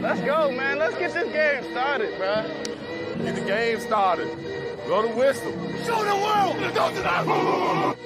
Let's go, man. Let's get this game started, bro. Get the game started. Go to whistle. Show the world. Go to that.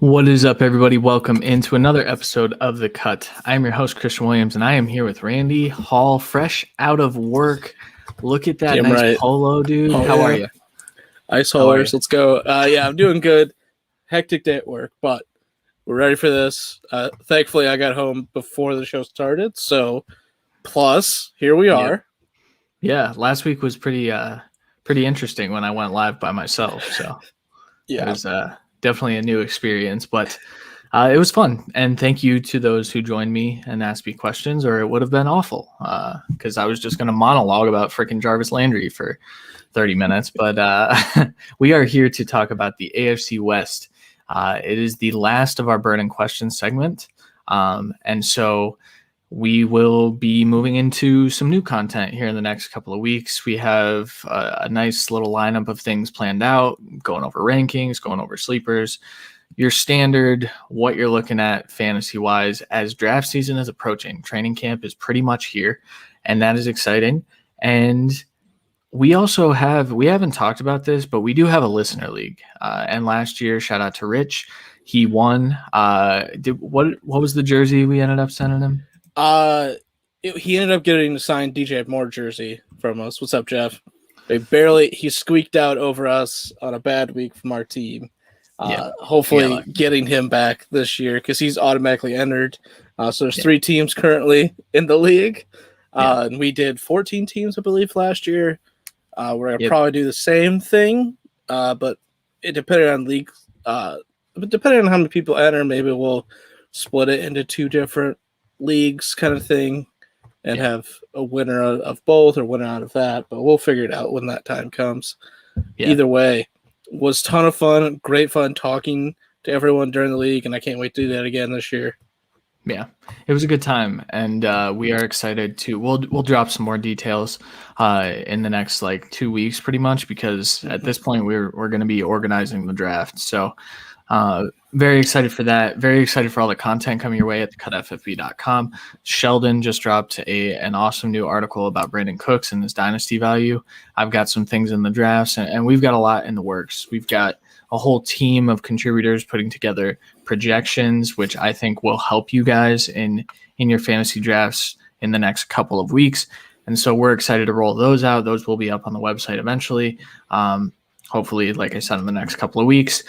What is up, everybody? Welcome into another episode of The Cut. I'm your host, Christian Williams, and I am here with Randy Hall, fresh out of work. Look at that nice polo, dude. How are you? Ice haulers, let's go. Yeah, I'm doing good. Hectic day at work, but we're ready for this. Thankfully, I got home before the show started, so plus, here we are. Yeah, last week was pretty interesting when I went live by myself, so yeah. It was definitely a new experience, but it was fun. And thank you to those who joined me and asked me questions, or it would have been awful because I was just going to monologue about freaking Jarvis Landry for 30 minutes. But we are here to talk about the AFC West. It is the last of our Burnin questions segment. And so we will be moving into some new content here in the next couple of weeks. We have a nice little lineup of things planned out, going over rankings, going over sleepers, your standard, what you're looking at fantasy-wise as draft season is approaching. Training camp is pretty much here, and that is exciting. And we also we haven't talked about this, but we do have a listener league. And last year, shout out to Rich, he won. What was the jersey we ended up sending him? He ended up getting a signed DJ Moore jersey from us. What's up, Jeff? He squeaked out over us on a bad week from our team. Hopefully getting him back this year because he's automatically entered. So there's 3 teams currently in the league. And we did 14 teams, I believe, last year. We're going to probably do the same thing, but it depending on league, but depending on how many people enter, maybe we'll split it into 2 different leagues kind of thing and have a winner of both or winner out of that, but we'll figure it out when that time comes. Either way, was a ton of fun, great fun talking to everyone during the league, and I can't wait to do that again this year. Yeah, it was a good time, and we are excited to we'll drop some more details in the next 2 weeks pretty much, because at this point we're going to be organizing the draft. So very excited for that. Very excited for all the content coming your way at thecutffb.com. Sheldon just dropped an awesome new article about Brandon Cooks and his dynasty value. I've got some things in the drafts, and we've got a lot in the works. We've got a whole team of contributors putting together projections, which I think will help you guys in your fantasy drafts in the next couple of weeks. And so we're excited to roll those out. Those will be up on the website eventually. Hopefully, like I said, in the next couple of weeks.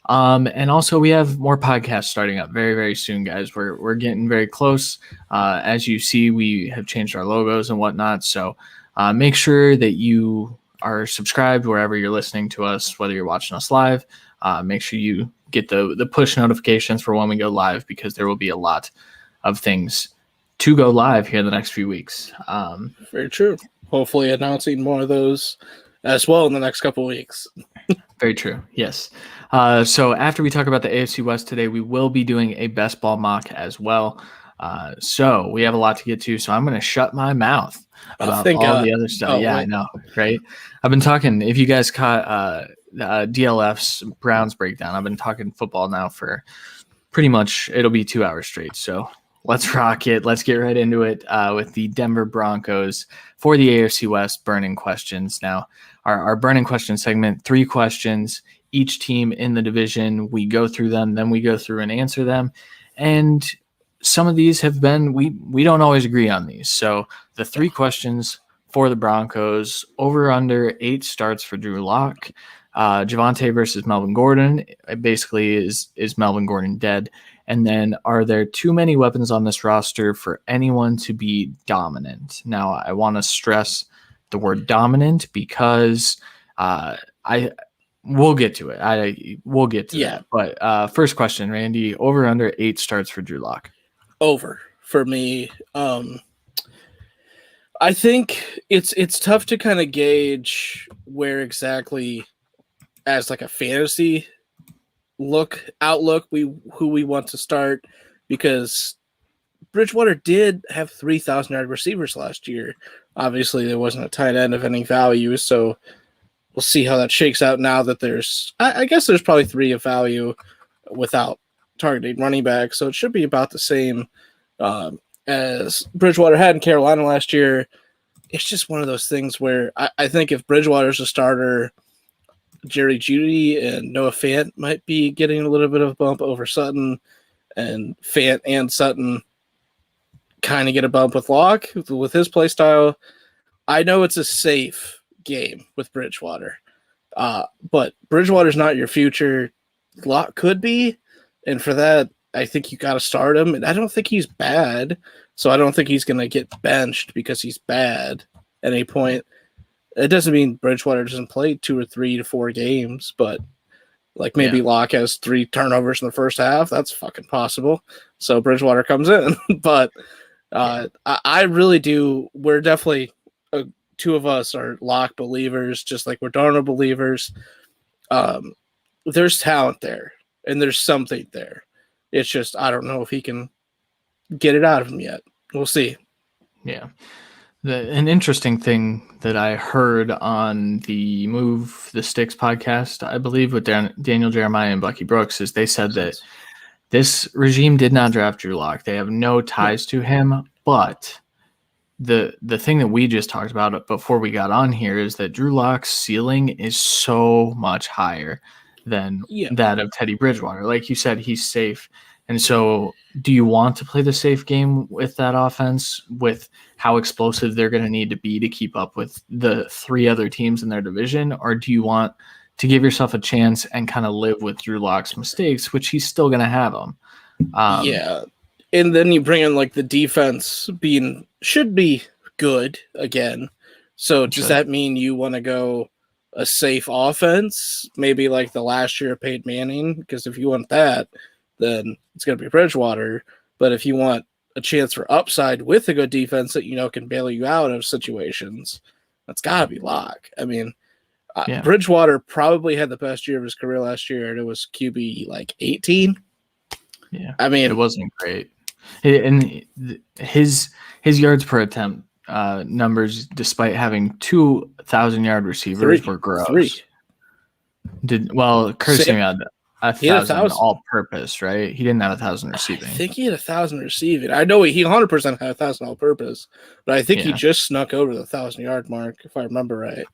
And also we have more podcasts starting up very, very soon, guys. We're getting very close. As you see, we have changed our logos and whatnot. So make sure that you are subscribed wherever you're listening to us, whether you're watching us live. Make sure you get the push notifications for when we go live, because there will be a lot of things to go live here in the next few weeks. Very true. Hopefully announcing more of those as well in the next couple of weeks. Very true. Yes. So after we talk about the AFC West today, we will be doing a best ball mock as well. So we have a lot to get to. So I'm going to shut my mouth about all the other stuff. I know, right? I've been talking. If you guys caught DLF's Browns breakdown, I've been talking football now for pretty much. It'll be 2 hours straight. So let's rock it. Let's get right into it with the Denver Broncos for the AFC West burning questions. Now, our burning question segment, 3 questions, each team in the division. We go through them, then we go through and answer them. And some of these have been, we don't always agree on these. So the 3 questions for the Broncos, over under 8 starts for Drew Lock. Javonte versus Melvin Gordon. Basically, is Melvin Gordon dead? And then, are there too many weapons on this roster for anyone to be dominant? Now, I want to stress the word dominant because we'll get to it. We'll get to that. But first question, Randy, over under 8 starts for Drew Lock. Over for me. I think it's tough to kind of gauge where exactly as like a fantasy outlook who we want to start, because Bridgewater did have 3,000-yard receivers last year. Obviously, there wasn't a tight end of any value, so we'll see how that shakes out now that I guess there's probably 3 of value without targeting running back, so it should be about the same as Bridgewater had in Carolina last year. It's just one of those things where I think if Bridgewater's a starter, Jerry Jeudy and Noah Fant might be getting a little bit of a bump over Sutton, and Fant and Sutton kind of get a bump with Locke with his play style. I know it's a safe game with Bridgewater, but Bridgewater's not your future. Locke could be, and for that, I think you got to start him. And I don't think he's bad, so I don't think he's going to get benched because he's bad at any point. It doesn't mean Bridgewater doesn't play 2 or 3 to 4 games, but like maybe Locke has 3 turnovers in the first half. That's fucking possible. So Bridgewater comes in, but I really do. We're definitely 2 of us are Locke believers, just like we're Darnold believers. There's talent there, and there's something there. It's just I don't know if he can get it out of him yet. We'll see. Yeah. An interesting thing that I heard on the Move the Sticks podcast, I believe, with Daniel Jeremiah and Bucky Brooks, is they said that this regime did not draft Drew Lock. They have no ties to him, but the thing that we just talked about before we got on here is that Drew Lock's ceiling is so much higher than that of Teddy Bridgewater. Like you said, he's safe. And so do you want to play the safe game with that offense, with how explosive they're going to need to be to keep up with the 3 other teams in their division? Or do you want to give yourself a chance and kind of live with Drew Lock's mistakes, which he's still going to have them? And then you bring in like the defense should be good again. So does that mean you want to go a safe offense? Maybe like the last year of Peyton Manning? Because if you want that, then it's going to be Bridgewater. But if you want a chance for upside with a good defense that can bail you out of situations, that's got to be Lock. I mean, Bridgewater probably had the best year of his career last year, and it was QB like 18. Yeah, I mean, it wasn't great. And his yards per attempt numbers, despite having 2,000-yard receivers, were gross. 3. Kirsten had 1,000 all-purpose, right? He didn't have 1,000 receiving. I think he had 1,000 receiving. I know he 100% had 1,000 all-purpose, but I think he just snuck over the 1,000-yard mark, if I remember right.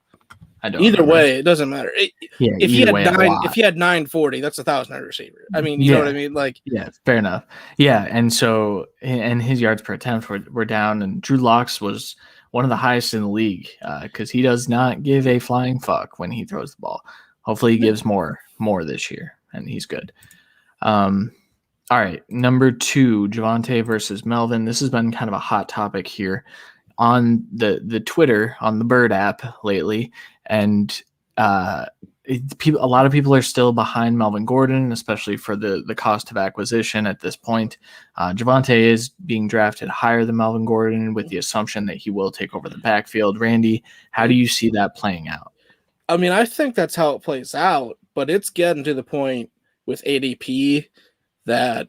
I don't. Either way, it doesn't matter. If he had 940, that's 1,000-yard receiver. I mean, you know what I mean? Like, yeah, fair enough. Yeah, and so his yards per attempt were down, and Drew Lock's was one of the highest in the league because he does not give a flying fuck when he throws the ball. Hopefully, he gives more this year, and he's good. All right, number 2, Javonte versus Melvin. This has been kind of a hot topic here on the Twitter, on the Bird app lately, and a lot of people are still behind Melvin Gordon, especially for the cost of acquisition at this point. Javonte is being drafted higher than Melvin Gordon with the assumption that he will take over the backfield. Randy, how do you see that playing out? I mean, I think that's how it plays out, but it's getting to the point with ADP that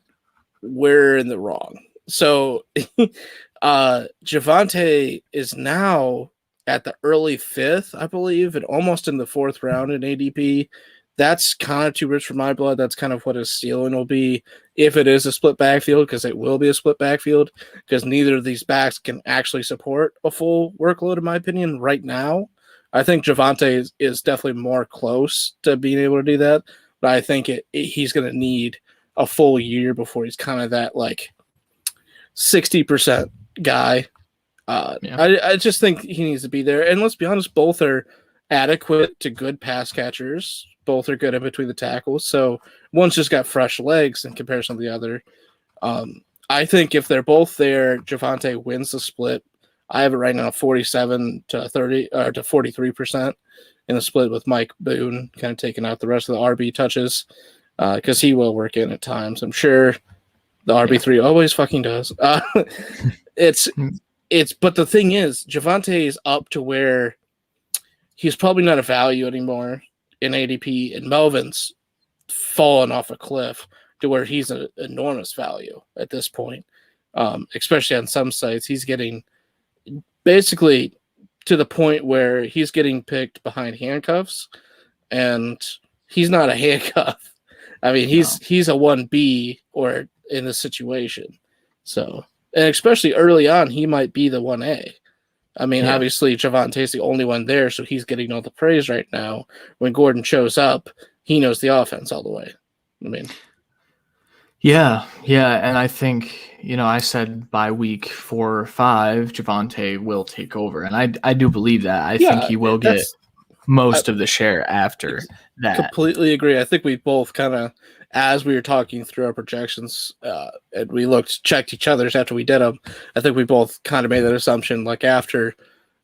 we're in the wrong. So Javonte is now at the early 5th, I believe, and almost in the 4th round in ADP. That's kind of too rich for my blood. That's kind of what his ceiling will be if it is a split backfield, because it will be a split backfield, because neither of these backs can actually support a full workload, in my opinion, right now. I think Javonte is definitely more close to being able to do that, but I think he's going to need a full year before he's kind of that like 60% guy. I just think he needs to be there. And let's be honest, both are adequate to good pass catchers. Both are good in between the tackles. So one's just got fresh legs in comparison to the other. I think if they're both there, Javonte wins the split. I have it right now 47 to 30 or to 43% in a split with Mike Boone kind of taking out the rest of the RB touches because he will work in at times. I'm sure the RB3 always fucking does. But the thing is, Javonte is up to where he's probably not a value anymore in ADP, and Melvin's fallen off a cliff to where he's an enormous value at this point. Especially on some sites, he's getting basically to the point where he's getting picked behind handcuffs, and he's not a handcuff. I mean, he's a 1B or in this situation. So, and especially early on, he might be the 1A. I mean, obviously, Javonte's the only one there, so he's getting all the praise right now. When Gordon shows up, he knows the offense all the way. I mean, yeah, and I think, I said by week 4 or 5, Javonte will take over, and I do believe that. I think he will get most of the share after that. Completely agree. I think we both kind of, as we were talking through our projections, and we checked each other's after we did them, I think we both kind of made that assumption, like after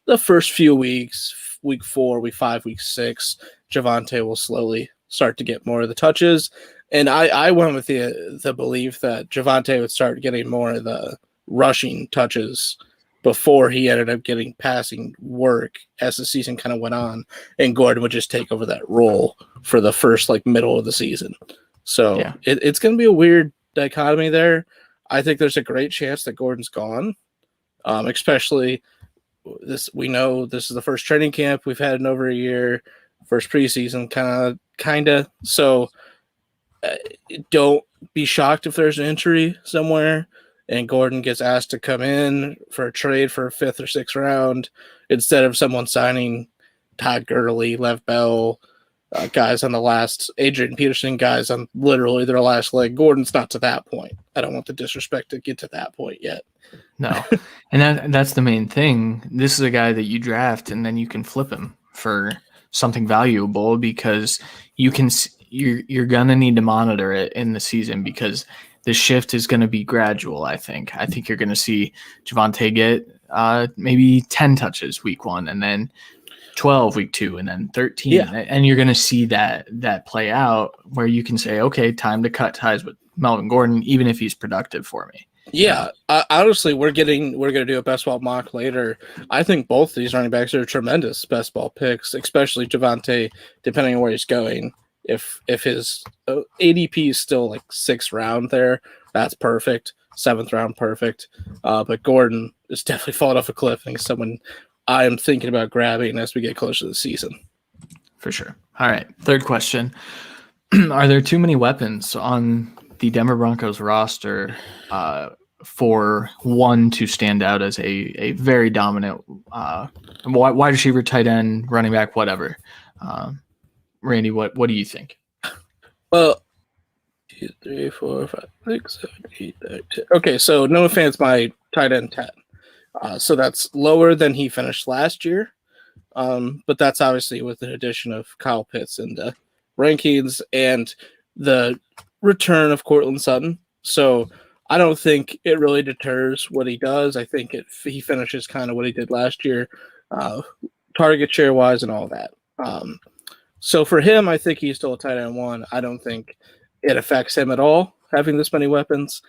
the first few weeks, week 4, week 5, week 6, Javonte will slowly start to get more of the touches. And I went with the belief that Javonte would start getting more of the rushing touches before he ended up getting passing work as the season kind of went on, and Gordon would just take over that role for the first middle of the season. So it's going to be a weird dichotomy there. I think there's a great chance that Gordon's gone, especially this. We know this is the first training camp we've had in over a year, first preseason kind of. So don't be shocked if there's an injury somewhere and Gordon gets asked to come in for a trade for a 5th or 6th round instead of someone signing Todd Gurley, Lev Bell, guys on the last, Adrian Peterson, guys on literally their last leg. Gordon's not to that point. I don't want the disrespect to get to that point yet. No. And that's the main thing. This is a guy that you draft and then you can flip him for something valuable because you're going to need to monitor it in the season because the shift is going to be gradual, I think. I think you're going to see Javonte get maybe 10 touches week 1 and then 12 week 2 and then 13. Yeah. And you're going to see that play out where you can say, okay, time to cut ties with Melvin Gordon, even if he's productive for me. Yeah. Honestly, we're going to do a best ball mock later. I think both these running backs are tremendous best ball picks, especially Javonte, depending on where he's going. If his ADP is still 6th round there, that's perfect. 7th round, perfect. But Gordon is definitely falling off a cliff, and he's someone I am thinking about grabbing as we get closer to the season. For sure. All right. Third question. Are there too many weapons on the Denver Broncos roster for one to stand out as a very dominant wide receiver, tight end, running back, whatever? Randy, what do you think? Well, 2, 3, 4, 5, 6, 7, 8, 9, 10. Okay, so Noah Fant's my tight end 10. So that's lower than he finished last year. But that's obviously with the addition of Kyle Pitts in the rankings and the return of Courtland Sutton. So I don't think it really deters what he does. I think he finishes kind of what he did last year, target share wise and all that. So for him, I think he's still a tight end 1. I don't think it affects him at all having this many weapons.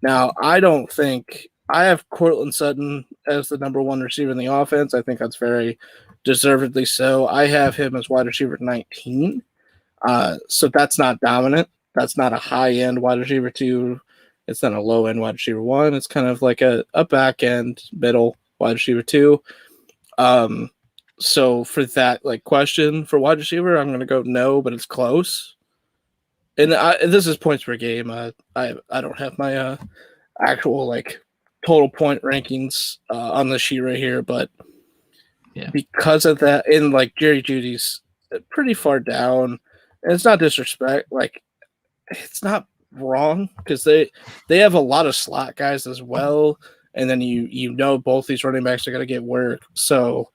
Now, I don't think I have Courtland Sutton as the number 1 receiver in the offense. I think that's very deservedly so. I have him as wide receiver 19. So that's not dominant. That's not a high-end wide receiver 2. It's not a low-end wide receiver 1. It's kind of like a back-end, middle wide receiver 2. So for that question for wide receiver, I'm going to go no, but it's close. And this is points per game. I don't have my actual total point rankings on the sheet right here, but because of that, and Jerry Jeudy's pretty far down, and it's not disrespect. It's not wrong because they have a lot of slot guys as well, and then you know both these running backs are going to get work. So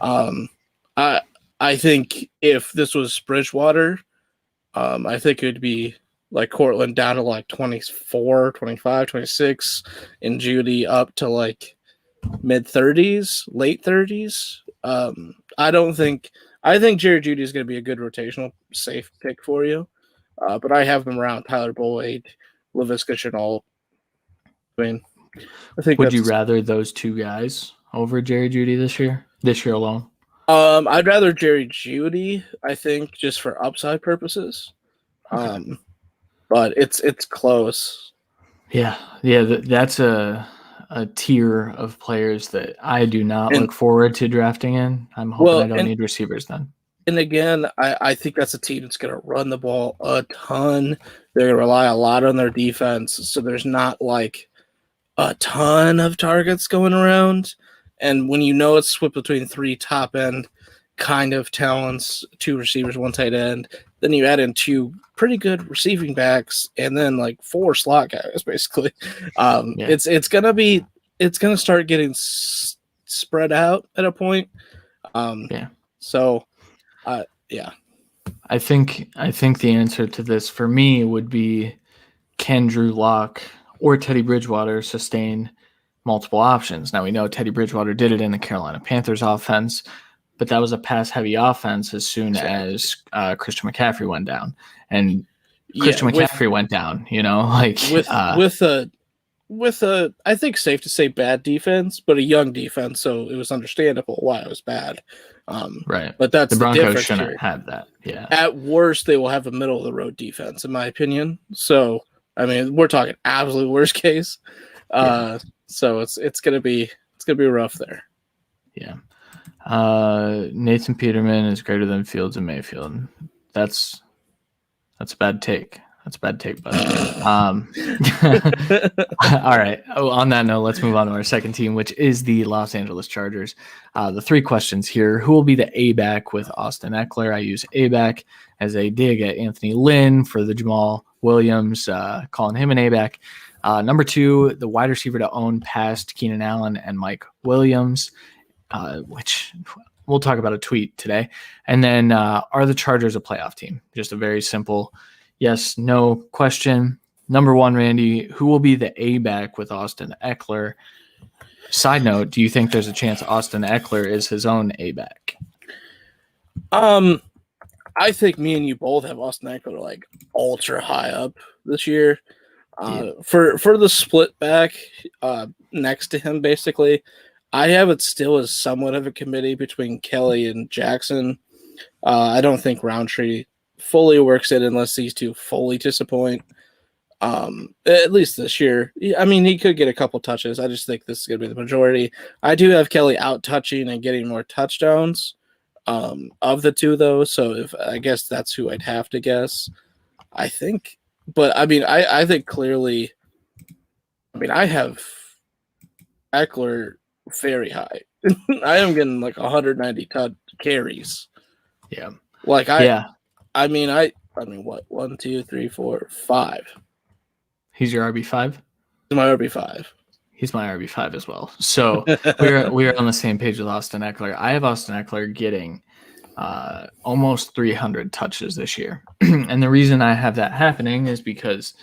I think if this was Bridgewater, I think it would be Courtland down to 24, 25, 26, and Jeudy up to mid-30s, late 30s. I think Jerry Jeudy is going to be a good rotational safe pick for you. But I have them around Tyler Boyd, Laviska Shenault. I mean, I think Would you rather those two guys over Jerry Jeudy this year alone? I'd rather Jerry Jeudy, I think, just for upside purposes. Okay. But it's close. Yeah. That's a tier of players that I do not look forward to drafting in. I'm hoping I don't need receivers then. And again, I think that's a team that's going to run the ball a ton. They're going to rely a lot on their defense, so there's not like a ton of targets going around. And when it's split between 3 top-end kind of talents, 2 receivers, 1 tight end, then you add in 2 pretty good receiving backs and then like 4 slot guys, basically. It's going to start getting spread out at a point. So, yeah. I think the answer to this for me would be, can Drew Lock or Teddy Bridgewater sustain multiple options? Now, we know Teddy Bridgewater did it in the Carolina Panthers offense, but that was a pass-heavy offense as soon as Christian McCaffrey went down. And Christian McCaffrey went down, with a, I think, safe to say bad defense, but a young defense, so it was understandable why it was bad. Right. But that's the Broncos difference shouldn't here. have that. Yeah. At worst, they will have a middle-of-the-road defense, in my opinion. So, I mean, we're talking absolute worst case. So it's gonna be rough there. Yeah. Nathan Peterman is greater than Fields and Mayfield. That's a bad take. That's a bad take, buddy. All right. On that note, let's move on to our second team, which is the Los Angeles Chargers. The 3 questions here: who will be the A-back with Austin Ekeler? I use A-back as a dig at Anthony Lynn for the Jamal Williams, calling him an A-back. Number 2, the wide receiver to own past Keenan Allen and Mike Williams, which we'll talk about a tweet today. And then are the Chargers a playoff team? Just a very simple yes, no question. Number 1, Randy, who will be the A-back with Austin Ekeler? Side note, do you think there's a chance Austin Ekeler is his own A-back? I think me and you both have Austin Ekeler like ultra high up this year. For the split back next to him, basically, I have it still as somewhat of a committee between Kelly and Jackson. I don't think Roundtree fully works it unless these 2 fully disappoint. At least this year. I mean, he could get a couple touches. I just think this is going to be the majority. I do have Kelly out touching and getting more touchdowns of the 2, though. So I guess that's who I'd have to guess. I think. But, I mean, I think clearly – I mean, I have Ekeler very high. I am getting like 190 carries. Yeah. I mean, what? 1, 2, 3, 4, 5. He's your RB5? He's my RB5. He's my RB5 as well. So we're on the same page with Austin Ekeler. I have Austin Ekeler getting almost 300 touches this year. And the reason I have that happening is because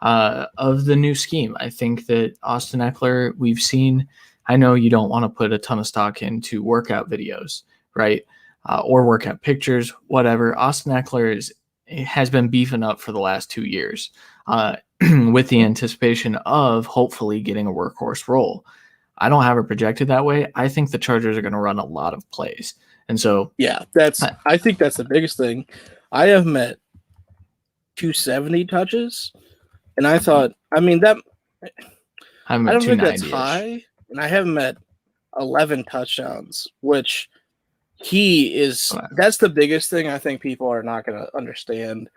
of the new scheme. I think that Austin Ekeler, we've seen, I know you don't want to put a ton of stock into workout videos, right? Or workout pictures, whatever. Austin Ekeler has been beefing up for the last 2 years with the anticipation of hopefully getting a workhorse role. I don't have it projected that way. I think the Chargers are going to run a lot of plays. And so, yeah, I think that's the biggest thing. I have him at 270 touches, and I thought, I mean, that I don't think that's high, and I have him at 11 touchdowns, which that's the biggest thing I think people are not going to understand.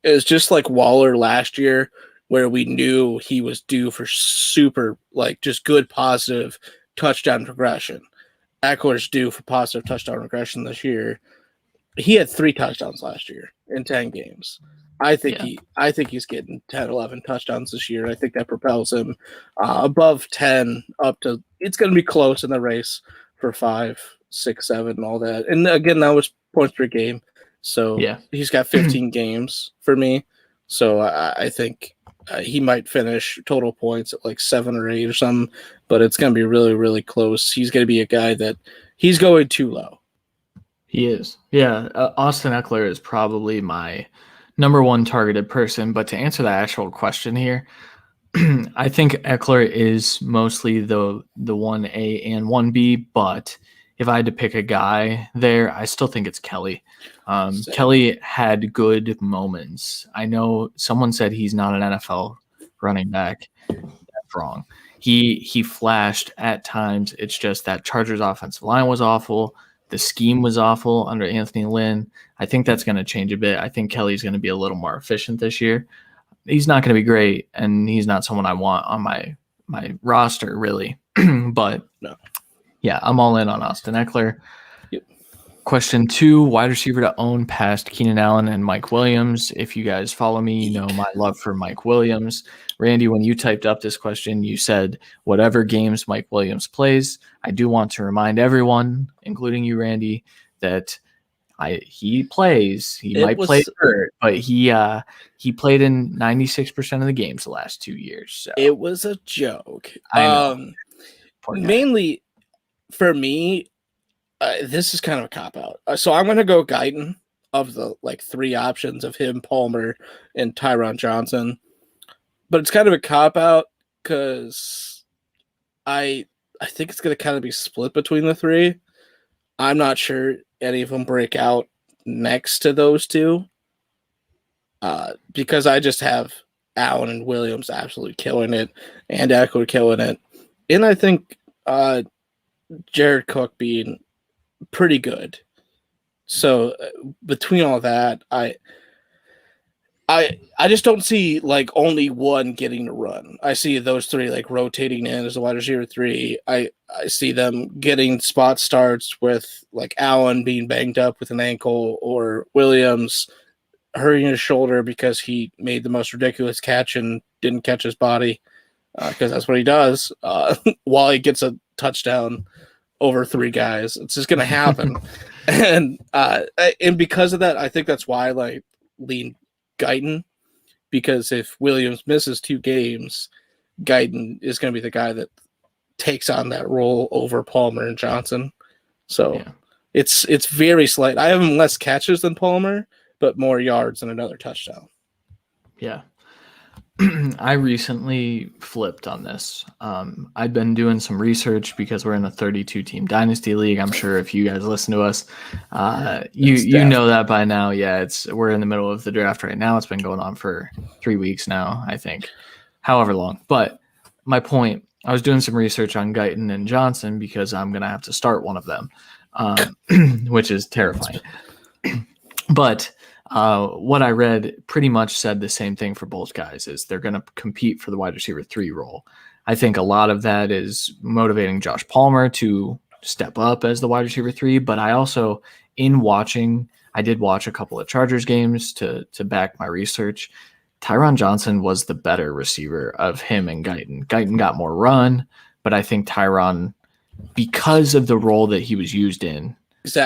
Is just like Waller last year, where we knew he was due for super, like, just good, positive touchdown progression. Ekeler's due for positive touchdown regression this year. He had 3 touchdowns last year in 10 games. I think he's getting 10, 11 touchdowns this year. I think that propels him above 10 up to – it's going to be close in the race for 5, 6, 7, and all that. And, again, that was points per game. So he's got 15 games for me. So I think he might finish total points at like 7 or 8 or something, but it's going to be really, really close. He's going to be a guy that he's going too low. He is. Yeah. Austin Ekeler is probably my number one targeted person. But to answer that actual question here, I think Ekeler is mostly the 1A and 1B. But if I had to pick a guy there, I still think it's Kelly. Kelly had good moments. I know someone said he's not an NFL running back. That's wrong. He flashed at times. It's just that Chargers offensive line was awful. The scheme was awful under Anthony Lynn. I think that's going to change a bit. I think Kelly's going to be a little more efficient this year. He's not going to be great, and he's not someone I want on my roster, really. But, no. Yeah, I'm all in on Austin Ekeler. Yep. Question 2, wide receiver to own past Keenan Allen and Mike Williams. If you guys follow me, you know my love for Mike Williams. Randy, when you typed up this question, you said whatever games Mike Williams plays. I do want to remind everyone, including you, Randy, that he plays. He might play hurt, but he played in 96% of the games the last 2 years. So. It was a joke. I know. Mainly for me, this is kind of a cop-out. So I'm going to go Guyton of the 3 options of him, Palmer, and Tyron Johnson. But it's kind of a cop-out because I think it's going to kind of be split between the 3. I'm not sure any of them break out next to those 2 because I just have Allen and Williams absolutely killing it and Ekeler killing it. And I think Jared Cook being pretty good. So between all that, I just don't see only one getting a run. I see those 3 rotating in as a wide receiver 3. I see them getting spot starts with Allen being banged up with an ankle or Williams hurting his shoulder because he made the most ridiculous catch and didn't catch his body because that's what he does while he gets a touchdown over 3 guys. It's just going to happen. and because of that, I think that's why I lean Guyton, because if Williams misses 2 games, Guyton is going to be the guy that takes on that role over Palmer and Johnson. So yeah. It's very slight. I have him less catches than Palmer, but more yards and another touchdown. Yeah. I recently flipped on this. I've been doing some research because we're in a 32-team dynasty league. I'm sure if you guys listen to us, you know that by now. Yeah, we're in the middle of the draft right now. It's been going on for 3 weeks now, I think, however long. But my point, I was doing some research on Guyton and Johnson because I'm going to have to start one of them, which is terrifying. But what I read pretty much said the same thing for both guys, is they're going to compete for the wide receiver 3 role. I think a lot of that is motivating Josh Palmer to step up as the wide receiver 3. But I also, I did watch a couple of Chargers games to back my research. Tyron Johnson was the better receiver of him and Guyton. Guyton got more run, but I think Tyron, because of the role that he was used in,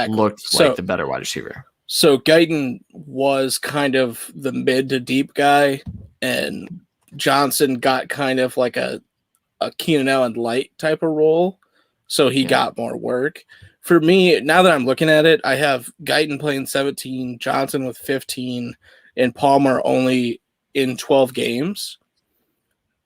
looked like the better wide receiver. So Guyton was kind of the mid to deep guy, and Johnson got kind of like a Keenan Allen light type of role. So he got more work. For me, now that I'm looking at it, I have Guyton playing 17, Johnson with 15, and Palmer only in 12 games.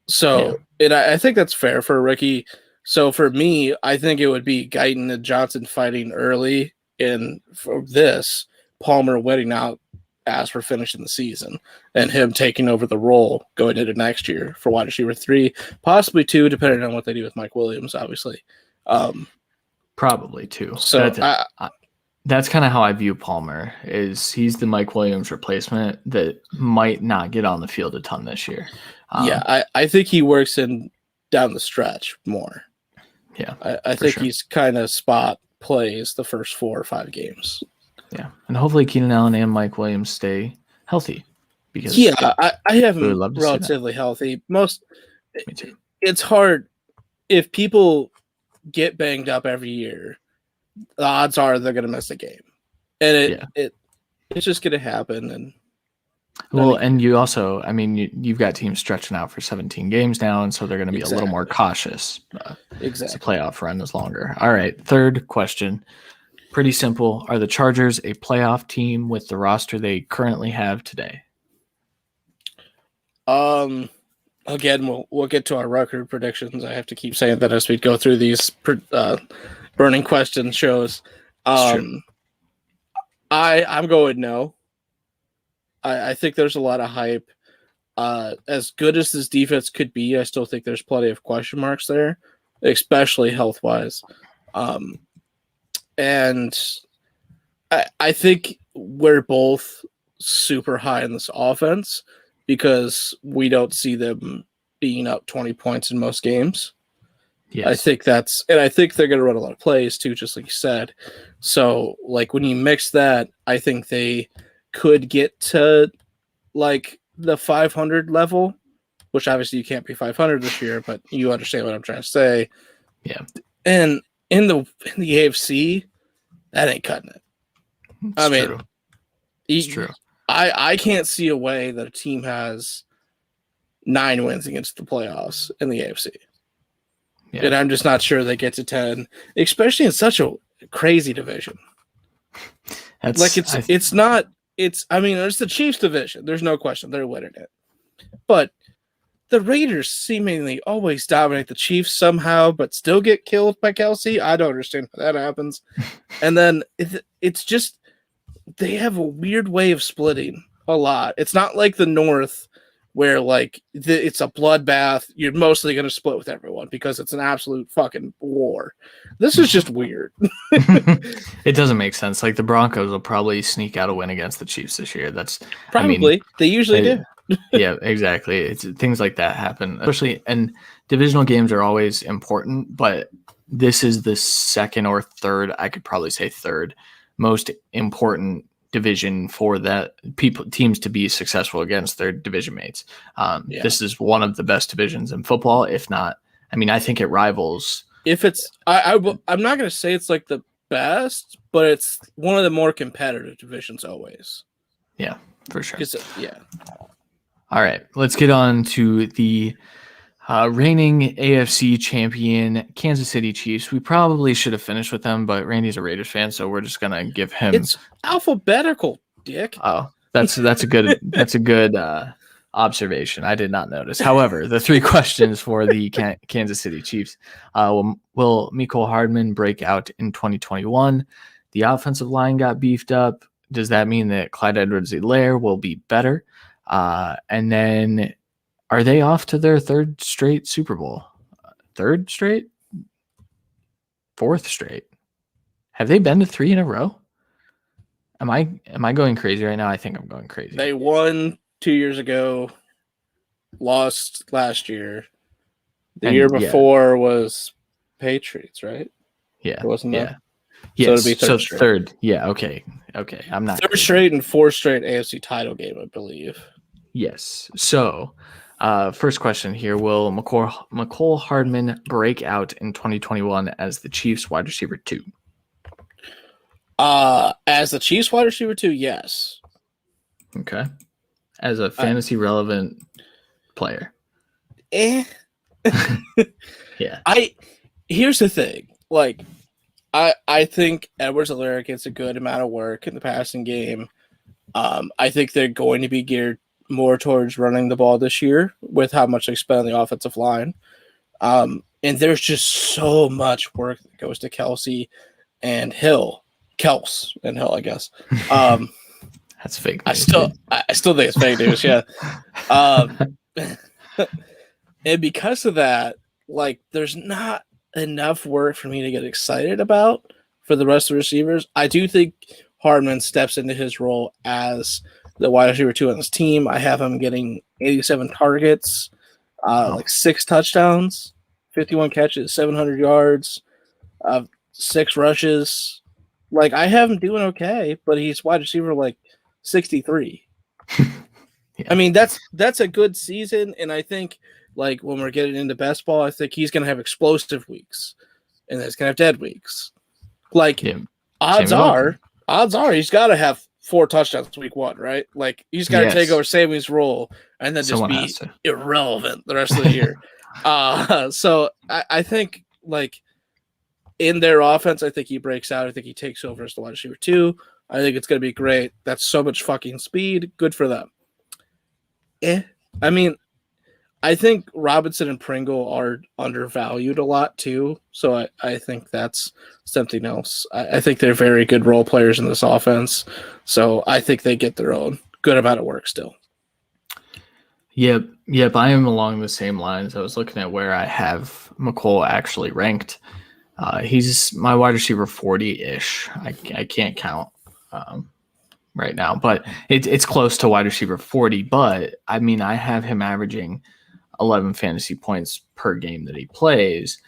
So and I think that's fair for a rookie. So for me, I think it would be Guyton and Johnson fighting early, and for this, Palmer winning out as we're finishing the season, and him taking over the role going into next year for wide receiver 3, possibly 2, depending on what they do with Mike Williams, obviously. Probably 2. So that's kind of how I view Palmer. Is he's the Mike Williams replacement that might not get on the field a ton this year. I think he works in down the stretch more. Yeah, I think he's kind of spot plays the first 4 or 5 games. Yeah, and hopefully Keenan Allen and Mike Williams stay healthy. Because I have him relatively healthy. Me too. It's hard if people get banged up every year. The odds are they're going to miss a game, and it's just going to happen. And Well, and you also, I mean, you've got teams stretching out for 17 games now, and so they're going to be a little more cautious. Exactly. The playoff run is longer. All right, third question. Pretty simple. Are the Chargers a playoff team with the roster they currently have today? Again, we'll get to our record predictions. I have to keep saying that as we go through these burning question shows. I'm going no. I think there's a lot of hype. As good as this defense could be, I still think there's plenty of question marks there, especially health-wise. And I think we're both super high in this offense because we don't see them being up 20 points in most games. Yes. I think I think they're going to run a lot of plays too, just like you said. So, like, when you mix that, I think they could get to, like, the 500 level, which obviously you can't be 500 this year, but you understand what I'm trying to say. Yeah. And in the AFC, that ain't cutting it. It's true. I can't see a way that a team has 9 wins against the playoffs in the AFC. Yeah. And I'm just not sure they get to 10, especially in such a crazy division. It's the Chiefs division. There's no question. They're winning it. But the Raiders seemingly always dominate the Chiefs somehow, but still get killed by Kelsey. I don't understand how that happens. And then it's just they have a weird way of splitting a lot. It's not like the North where like it's a bloodbath. You're mostly going to split with everyone because it's an absolute fucking war. This is just weird. It doesn't make sense. Like the Broncos will probably sneak out a win against the Chiefs this year. They usually do. Yeah, exactly. It's things like that happen, especially, and divisional games are always important, but this is the second or third, I could probably say third most important division for teams to be successful against their division mates. This is one of the best divisions in football, if not, I think it rivals. If it's, I'm not going to say it's like the best, but it's one of the more competitive divisions always. Yeah, for sure. Yeah. All right, let's get on to the reigning AFC champion Kansas City Chiefs. We probably should have finished with them, but Randy's a Raiders fan, so we're just gonna give him. It's alphabetical, Dick. Oh, that's a good observation. I did not notice. However, the 3 questions for the Kansas City Chiefs: will Mecole Hardman break out in 2021? The offensive line got beefed up. Does that mean that Clyde Edwards-Helaire will be better? And then, are they off to their 3rd straight Super Bowl? 3rd straight? 4th straight? Have they been to 3 in a row? Am I going crazy right now? I think I'm going crazy. They won 2 years ago, lost last year. The year before was Patriots, right? Yeah. It wasn't that? Yeah. So it'll be third straight. Third. Yeah. Okay. I'm not 3rd straight and 4th straight AFC title game, I believe. Yes. So, first question here: will Mecole Hardman break out in 2021 as the Chiefs wide receiver 2? As the Chiefs wide receiver 2, yes. Okay. As a fantasy relevant player. Yeah. Here's the thing. Like, I think Edwards-Helaire gets a good amount of work in the passing game. I think they're going to be geared more towards running the ball this year with how much they spend on the offensive line. And there's just so much work that goes to Kelsey and Hill. Kels and Hill, I guess. That's fake news. I still think it's fake news, yeah. And because of that, like, there's not enough work for me to get excited about for the rest of the receivers. I do think Hardman steps into his role as the wide receiver 2 on this team. I have him getting 87 targets, like 6 touchdowns, 51 catches, 700 yards, 6 rushes. Like, I have him doing okay, but he's wide receiver like 63. Yeah. That's a good season, and I think, like, when we're getting into best ball, I think he's going to have explosive weeks, and then he's going to have dead weeks. Like, odds are he's got to have 4 touchdowns week 1, right? Like he's got to take over Sammy's role and then Someone just be irrelevant the rest of the year. So I think like in their offense, I think he breaks out. I think he takes over as the wide receiver 2. I think it's going to be great. That's so much fucking speed. Good for them. I mean, I think Robinson and Pringle are undervalued a lot too. So I think that's something else. I think they're very good role players in this offense. So I think they get their own good amount of work still. Yep. I am along the same lines. I was looking at where I have McColl actually ranked. He's my wide receiver 40-ish. I can't count right now, but it's close to wide receiver 40. But I mean, I have him averaging 11 fantasy points per game that he plays.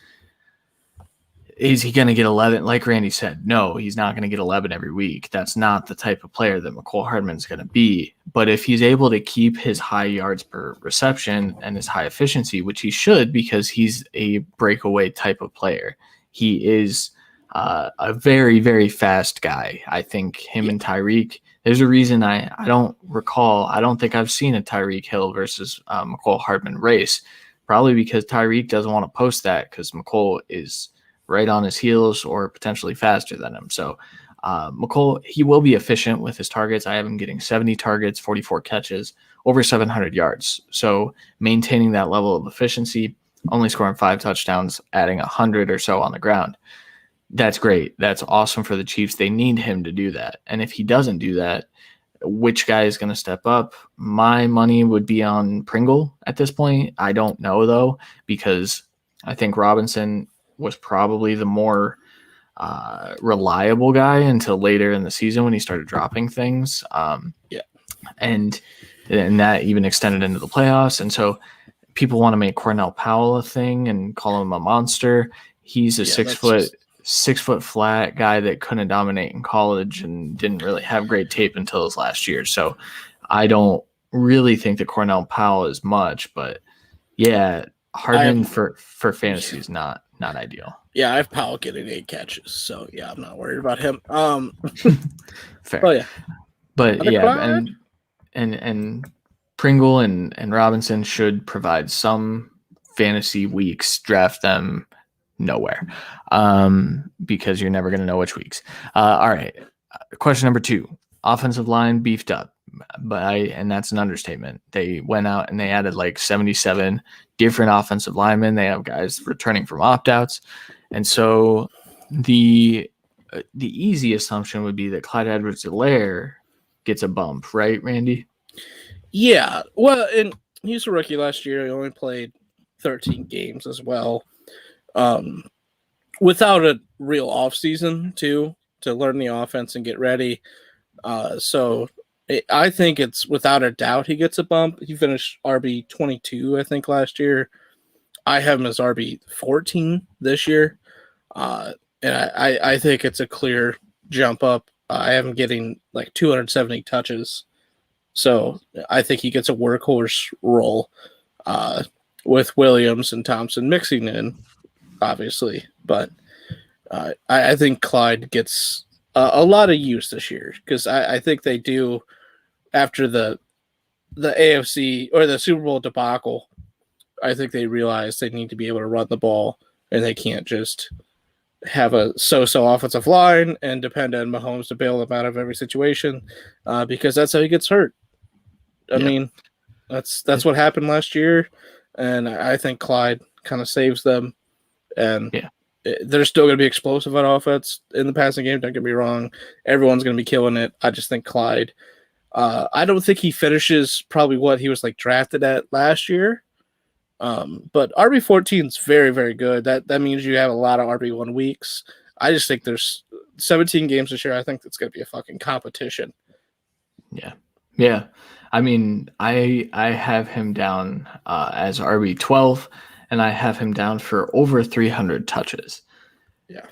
Is he going to get 11? Like Randy said, no, he's not going to get 11 every week. That's not the type of player that McCole Hardman's going to be. But if he's able to keep his high yards per reception and his high efficiency, which he should because he's a breakaway type of player, he is a very, very fast guy. I think him and Tyreek, there's a reason I don't think I've seen a Tyreek Hill versus McCole Hardman race, probably because Tyreek doesn't want to post that because McCole is right on his heels or potentially faster than him. So McCole, he will be efficient with his targets. I have him getting 70 targets, 44 catches, over 700 yards. So maintaining that level of efficiency, only scoring 5 touchdowns, adding 100 or so on the ground. That's great. That's awesome for the Chiefs. They need him to do that. And if he doesn't do that, which guy is going to step up? My money would be on Pringle at this point. I don't know, though, because I think Robinson was probably the more reliable guy until later in the season when he started dropping things. And that even extended into the playoffs. And so people want to make Cornell Powell a thing and call him a monster. He's a 6 foot flat guy that couldn't dominate in college and didn't really have great tape until his last year. So I don't really think that Cornell Powell is much, but yeah, Hardman for fantasy is not ideal. Yeah, I have Powell getting 8 catches, so yeah, I'm not worried about him. Fair. But yeah, and Pringle and Robinson should provide some fantasy weeks. Draft them nowhere because you're never going to know which weeks. All right. Question number 2, offensive line beefed up, and that's an understatement. They went out and they added like 77 different offensive linemen. They have guys returning from opt-outs. And so the easy assumption would be that Clyde Edwards-Helaire gets a bump, right, Randy? Yeah. Well, and he's a rookie last year. He only played 13 games as well. Without a real offseason to learn the offense and get ready. I think it's without a doubt he gets a bump. He finished RB 22, I think, last year. I have him as RB 14 this year. And I think it's a clear jump up. I have him getting like 270 touches. So I think he gets a workhorse role with Williams and Thompson mixing in, obviously. But I think Clyde gets a lot of use this year because I think they do after the AFC or the Super Bowl debacle. I think they realize they need to be able to run the ball and they can't just have a so-so offensive line and depend on Mahomes to bail them out of every situation because that's how he gets hurt. I mean, that's what happened last year, and I think Clyde kind of saves them. And they're still going to be explosive on offense in the passing game. Don't get me wrong; everyone's going to be killing it. I just think Clyde. I don't think he finishes probably what he was like drafted at last year. But RB 14 is very, very good. That means you have a lot of RB1 weeks. I just think there's 17 games this year. I think it's going to be a fucking competition. Yeah. I mean, I have him down as RB 12, and I have him down for over 300 touches. Yeah.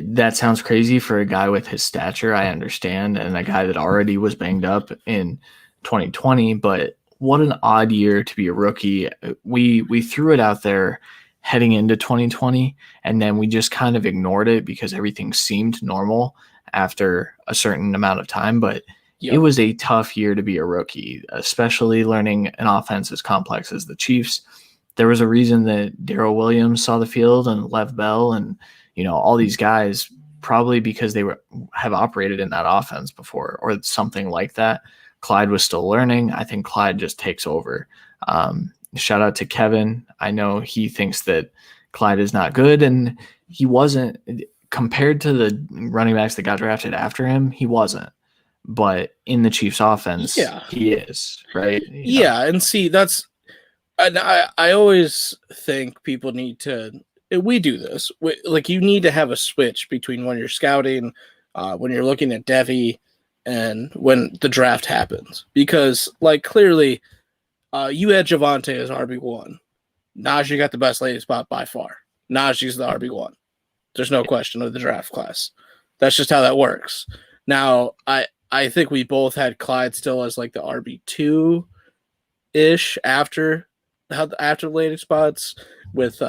That sounds crazy for a guy with his stature, I understand, and a guy that already was banged up in 2020, but what an odd year to be a rookie. We threw it out there heading into 2020, and then we just kind of ignored it because everything seemed normal. after a certain amount of time, but it was a tough year to be a rookie, especially learning an offense as complex as the Chiefs. There was a reason that Darrell Williams saw the field and Lev Bell and, all these guys, probably because they have operated in that offense before or something like that. Clyde was still learning. I think Clyde just takes over. Shout out to Kevin. I know he thinks that Clyde is not good, and he wasn't compared to the running backs that got drafted after him. He wasn't, but in the Chiefs offense, he is, right? And see, I always think people need to, we do this, you need to have a switch between when you're scouting, when you're looking at Devy, and when the draft happens. Because, clearly, you had Javonte as RB1. Najee got the best landing spot by far. Najee's the RB1. There's no question of the draft class. That's just how that works. Now, I think we both had Clyde still as, the RB2-ish after landing spots with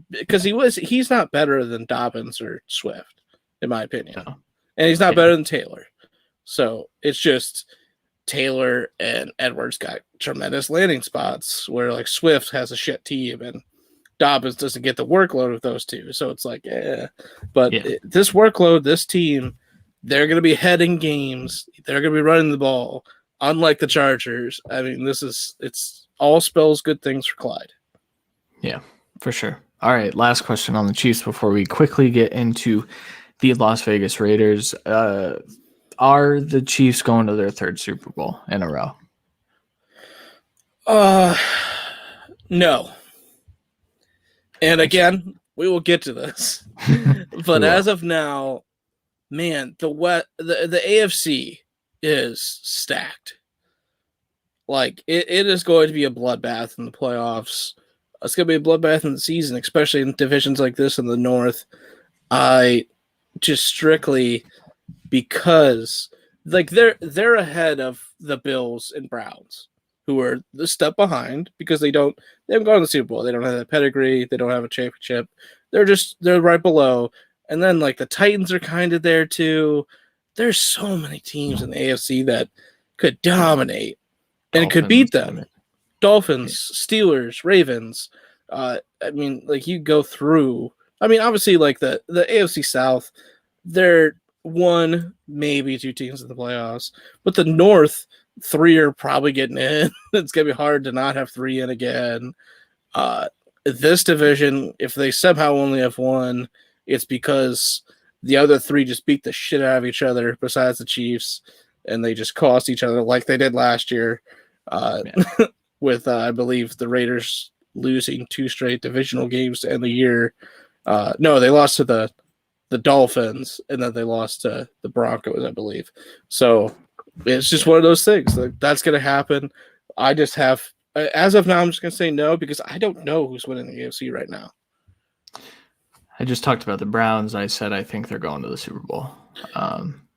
because he's not better than Dobbins or Swift, in my opinion. No. And he's not better than Taylor. So it's just Taylor and Edwards got tremendous landing spots where Swift has a shit team and Dobbins doesn't get the workload of those two. So it's this workload, this team, they're going to be heading games. They're going to be running the ball, unlike the Chargers. I mean, it's all spells good things for Clyde. Yeah, for sure. All right, last question on the Chiefs before we quickly get into the Las Vegas Raiders. Are the Chiefs going to their third Super Bowl in a row? No. And again, we will get to this. But as of now, man, the AFC is stacked. It is going to be a bloodbath in the playoffs. It's going to be a bloodbath in the season, especially in divisions like this in the North. I just strictly because they're ahead of the Bills and Browns, who are the step behind because they haven't gone to the Super Bowl. They don't have that pedigree. They don't have a championship. They're right below. And then the Titans are kind of there too. There's so many teams in the AFC that could dominate and could beat them. Dolphins, Steelers, Ravens. You go through. Obviously, the AFC South, they're one, maybe two teams in the playoffs. But the North, three are probably getting in. It's going to be hard to not have three in again. This division, if they somehow only have one, it's because the other three just beat the shit out of each other besides the Chiefs, and they just cost each other like they did last year. With, I believe, the Raiders losing 2 straight divisional games to end the year. No, they lost to the Dolphins, and then they lost to the Broncos, I believe. So it's just one of those things. That's going to happen. I just have, as of now, I'm just going to say no because I don't know who's winning the AFC right now. I just talked about the Browns. I said I think they're going to the Super Bowl.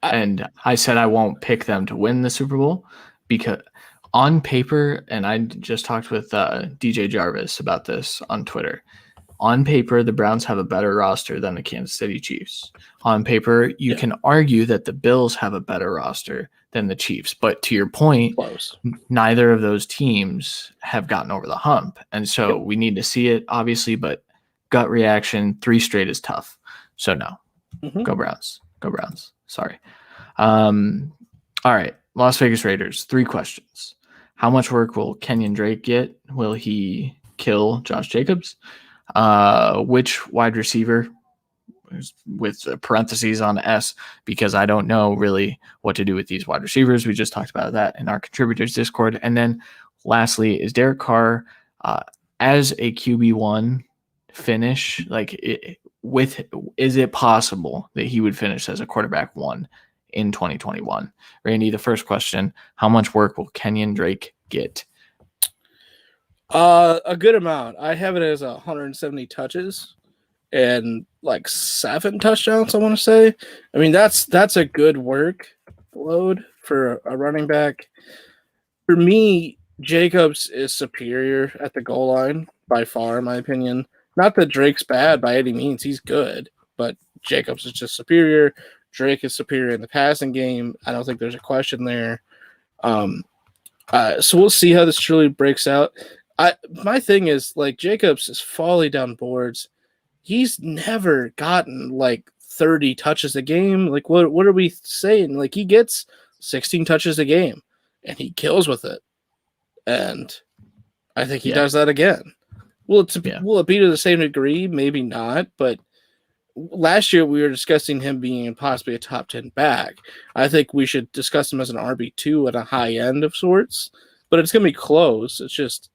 And I said I won't pick them to win the Super Bowl because on paper, and I just talked with DJ Jarvis about this on Twitter. On paper, the Browns have a better roster than the Kansas City Chiefs. On paper, you can argue that the Bills have a better roster than the Chiefs. But to your point, neither of those teams have gotten over the hump. And so we need to see it, obviously, but gut reaction, 3 straight is tough. So no. Go Browns. Go Browns. Sorry. All right. Las Vegas Raiders, 3 questions. How much work will Kenyan Drake get? Will he kill Josh Jacobs? Which wide receiver, with parentheses on S, because I don't know really what to do with these wide receivers. We just talked about that in our contributors Discord. And then lastly, is Derek Carr as a QB1 finish? Is it possible that he would finish as a quarterback 1 in 2021? Randy, the first question, how much work will Kenyan Drake get? A good amount. I have it as 170 touches and 7 touchdowns, I want to say. I mean, that's a good workload for a running back. For me, Jacobs is superior at the goal line by far, in my opinion. Not that Drake's bad by any means. He's good, but Jacobs is just superior. Drake is superior in the passing game. I don't think there's a question there. So we'll see how this truly breaks out. My thing is, like, Jacobs is falling down boards. He's never gotten like 30 touches a game. Like, what are we saying? Like, he gets 16 touches a game and he kills with it. And I think he does that again. Will it be to the same degree? Maybe not, but last year we were discussing him being possibly a top 10 back. I think we should discuss him as an RB2 at a high end of sorts, but it's going to be close. It's just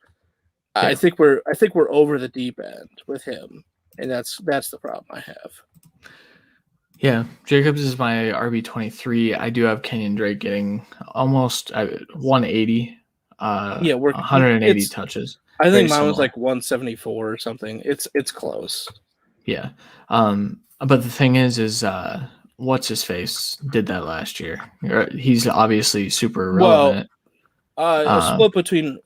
I think we're over the deep end with him, and that's the problem I have. Yeah, Jacobs is my RB23. I do have Kenyan Drake getting almost 180. 180 touches. I think mine was like 174 or something. It's close. Yeah. But the thing is what's his face did that last year. He's obviously super relevant. A split between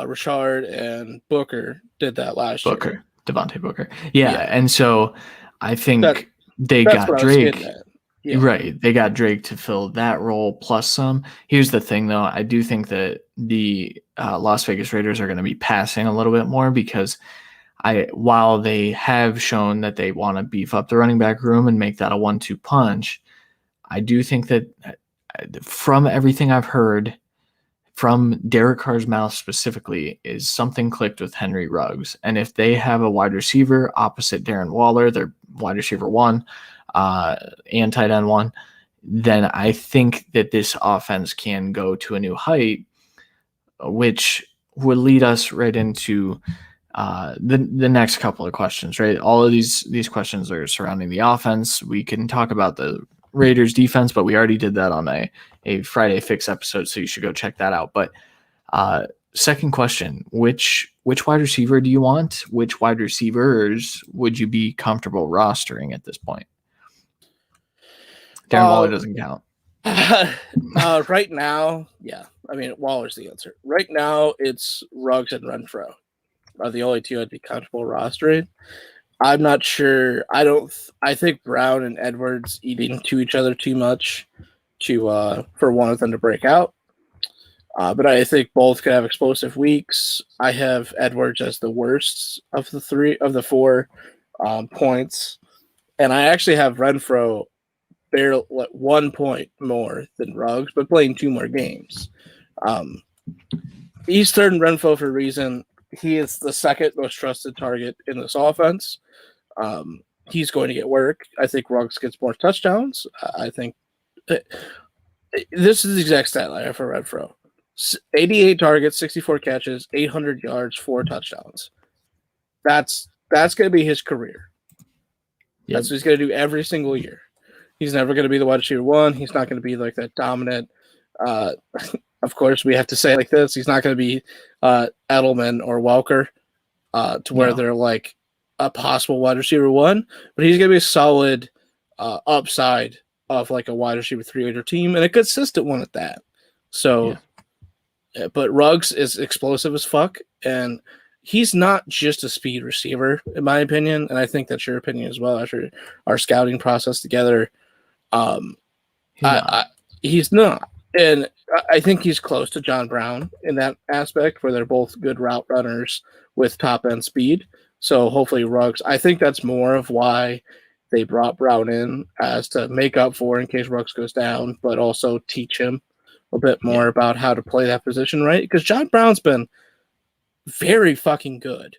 Richard and Booker did that last year. Javonte Booker. Yeah. And so I think they got Drake. Yeah. Right. They got Drake to fill that role plus some. Here's the thing, though. I do think that the Las Vegas Raiders are going to be passing a little bit more because while they have shown that they want to beef up the running back room and make that a 1-2 punch, I do think that from everything I've heard from Derek Carr's mouth specifically is something clicked with Henry Ruggs. And if they have a wide receiver opposite Darren Waller, their wide receiver 1, and tight end 1, then I think that this offense can go to a new height, which would lead us right into the next couple of questions, right? All of these questions are surrounding the offense. We can talk about the Raiders defense, but we already did that on a Friday Fix episode, so you should go check that out. But second question, which wide receiver do you want? Which wide receivers would you be comfortable rostering at this point? Darren Waller doesn't count. Right now, yeah. I mean, Waller's the answer. Right now, it's Ruggs and Renfro are the only two I'd be comfortable rostering. I'm not sure. I think Brown and Edwards eating to each other too much for one of them to break out. But I think both could have explosive weeks. I have Edwards as the worst of the four points, and I actually have Renfro barely 1 point more than Ruggs, but playing 2 more games. He's third in Renfro for a reason. He is the second most trusted target in this offense. He's going to get work. I think Ruggs gets more touchdowns. I think this is the exact stat line for Renfro. 88 targets, 64 catches, 800 yards, 4 touchdowns. That's going to be his career. Yep. That's what he's going to do every single year. He's never going to be the wide receiver 1. He's not going to be like that dominant. Of course, we have to say it like this. He's not going to be Edelman or Welker to where they're like a possible wide receiver 1, but he's going to be a solid upside of like a wide receiver 3 or team and a consistent one at that. So, but Ruggs is explosive as fuck, and he's not just a speed receiver, in my opinion, and I think that's your opinion as well after our scouting process together. He's not. And I think he's close to John Brown in that aspect where they're both good route runners with top-end speed. So hopefully Ruggs, I think that's more of why they brought Brown in, as to make up for in case Ruggs goes down, but also teach him a bit more about how to play that position, right? Because John Brown's been very fucking good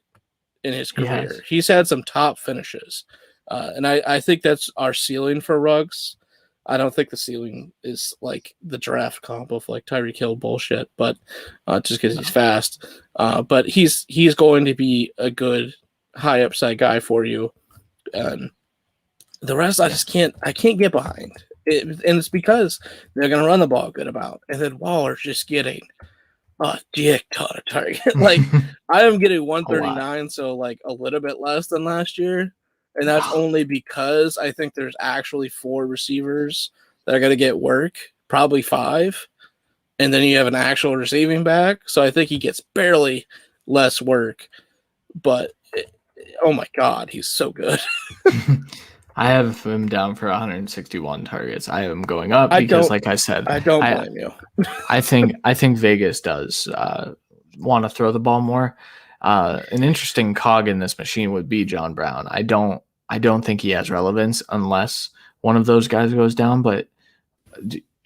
in his career. He's had some top finishes. And I think that's our ceiling for Ruggs. I don't think the ceiling is like the draft comp of like Tyreek Hill bullshit, but just because he's fast. But he's going to be a good high upside guy for you. And the rest I can't get behind. And it's because they're going to run the ball a good amount. And then Waller's just getting a dick ton of target. Like, I am getting 139, so like a little bit less than last year. And that's only because I think there's actually 4 receivers that are going to get work, probably 5. And then you have an actual receiving back. So I think he gets barely less work. But, oh my God, he's so good. I have him down for 161 targets. I have him going up because, like I said, I don't blame you. I think Vegas does want to throw the ball more. An interesting cog in this machine would be John Brown. I don't think he has relevance unless one of those guys goes down. But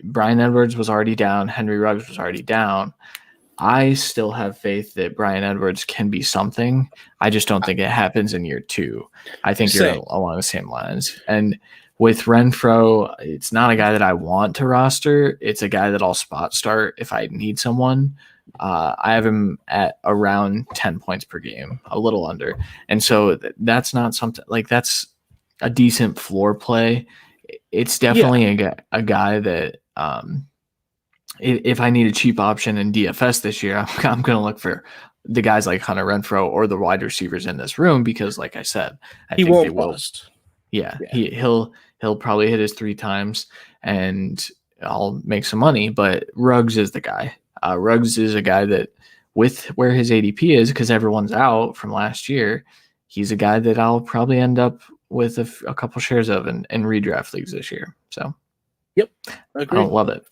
Bryan Edwards was already down. Henry Ruggs was already down. I still have faith that Bryan Edwards can be something. I just don't think it happens in year 2. I think you're along the same lines. And with Renfrow, it's not a guy that I want to roster. It's a guy that I'll spot start if I need someone. I have him at around 10 points per game, a little under. And so that's not something like that's a decent floor play. It's definitely a guy that if I need a cheap option in DFS this year, I'm going to look for the guys like Hunter Renfrow or the wide receivers in this room because, like I said, I think won't they will. Bust. Yeah, he'll probably hit his 3 times, and I'll make some money. But Ruggs is the guy. Ruggs is a guy that, with where his ADP is, because everyone's out from last year, he's a guy that I'll probably end up with a couple shares of in redraft leagues this year. So, yep, agree. I love it.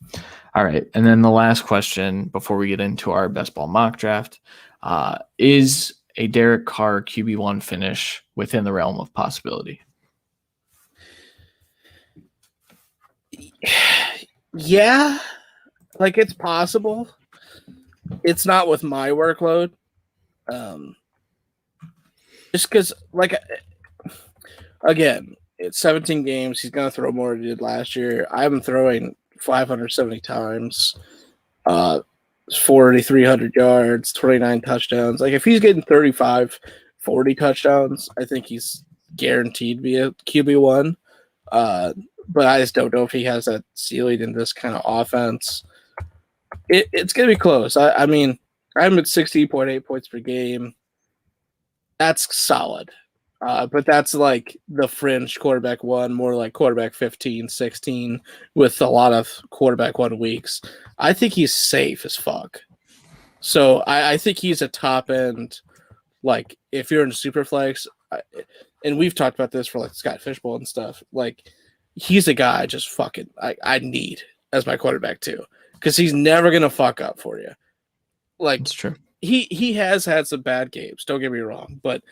All right, and then the last question before we get into our best ball mock draft is a Derek Carr QB1 finish within the realm of possibility? Yeah, like it's possible. It's not with my workload. Just because, like, again, it's 17 games. He's going to throw more than he did last year. I'm throwing 570 times, 4,300 yards, 29 touchdowns. Like, if he's getting 35, 40 touchdowns, I think he's guaranteed to be a QB1. But I just don't know if he has that ceiling in this kind of offense. It's going to be close. I mean, I'm at 60.8 points per game. That's solid. But that's like the fringe quarterback 1, more like quarterback 15, 16, with a lot of quarterback 1 weeks. I think he's safe as fuck. So I think he's a top end. Like, if you're in Superflex, and we've talked about this for like Scott Fishbowl and stuff, like, he's a guy I need as my quarterback too, because he's never gonna fuck up for you. Like, it's true. He has had some bad games. Don't get me wrong, but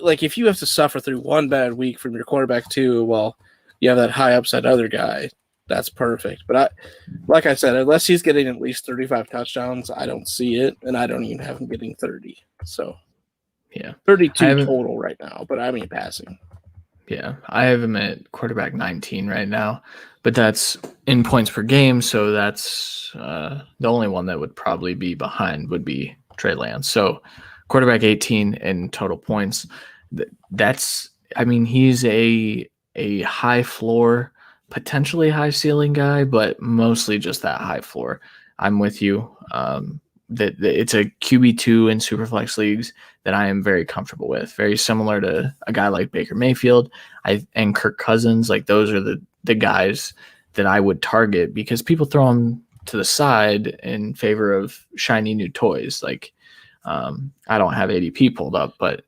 like, if you have to suffer through one bad week from your quarterback too, well, you have that high upside other guy. That's perfect. But like I said, unless he's getting at least 35 touchdowns, I don't see it, and I don't even have him getting 30. So yeah, 32 total right now. But I mean passing. Yeah, I have him at quarterback 19 right now, but that's in points per game, so that's the only one that would probably be behind would be Trey Lance. So quarterback 18 in total points. That's, I mean, he's a high floor, potentially high ceiling guy, but mostly just that high floor. I'm with you. That it's a QB2 in Superflex leagues that I am very comfortable with. Very similar to a guy like Baker Mayfield and Kirk Cousins. Like, those are the guys that I would target because people throw them to the side in favor of shiny new toys. Like, I don't have ADP pulled up, but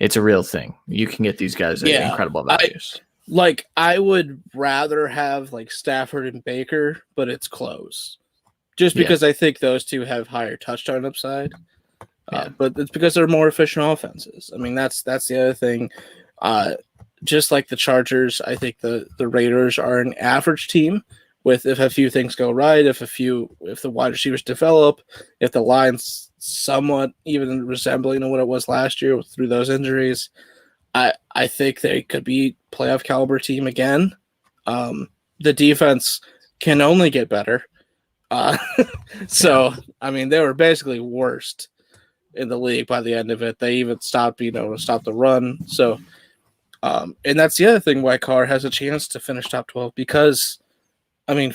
it's a real thing. You can get these guys at incredible values. I would rather have like Stafford and Baker, but it's close. Just because I think those two have higher touchdown upside. But it's because they're more efficient offenses. I mean, that's the other thing. Just like the Chargers, I think the Raiders are an average team with, if a few things go right, if the wide receivers develop, if the line's somewhat even resembling to what it was last year through those injuries, I think they could be playoff caliber team again. The defense can only get better. So, I mean, they were basically worst in the league by the end of it. They even stopped being able to stop the run. So, and that's the other thing why Carr has a chance to finish top 12 because, I mean,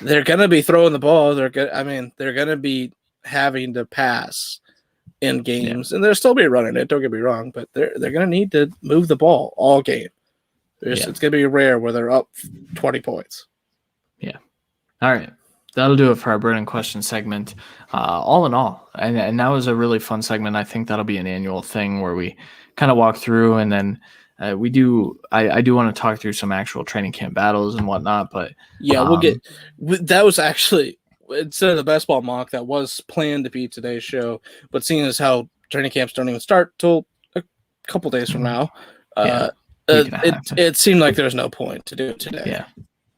they're going to be throwing the ball. They're going to be having to pass in games, and they'll still be running it. Don't get me wrong, but they're going to need to move the ball all game. It's going to be rare where they're up 20 points. Yeah. All right. That'll do it for our burning question segment. All in all, and that was a really fun segment. I think that'll be an annual thing where we kind of walk through and then I do want to talk through some actual training camp battles and whatnot, but yeah, that was actually, instead of the best ball mock, that was planned to be today's show, but seeing as how training camps don't even start till a couple days from now, it seemed like there's no point to do it today.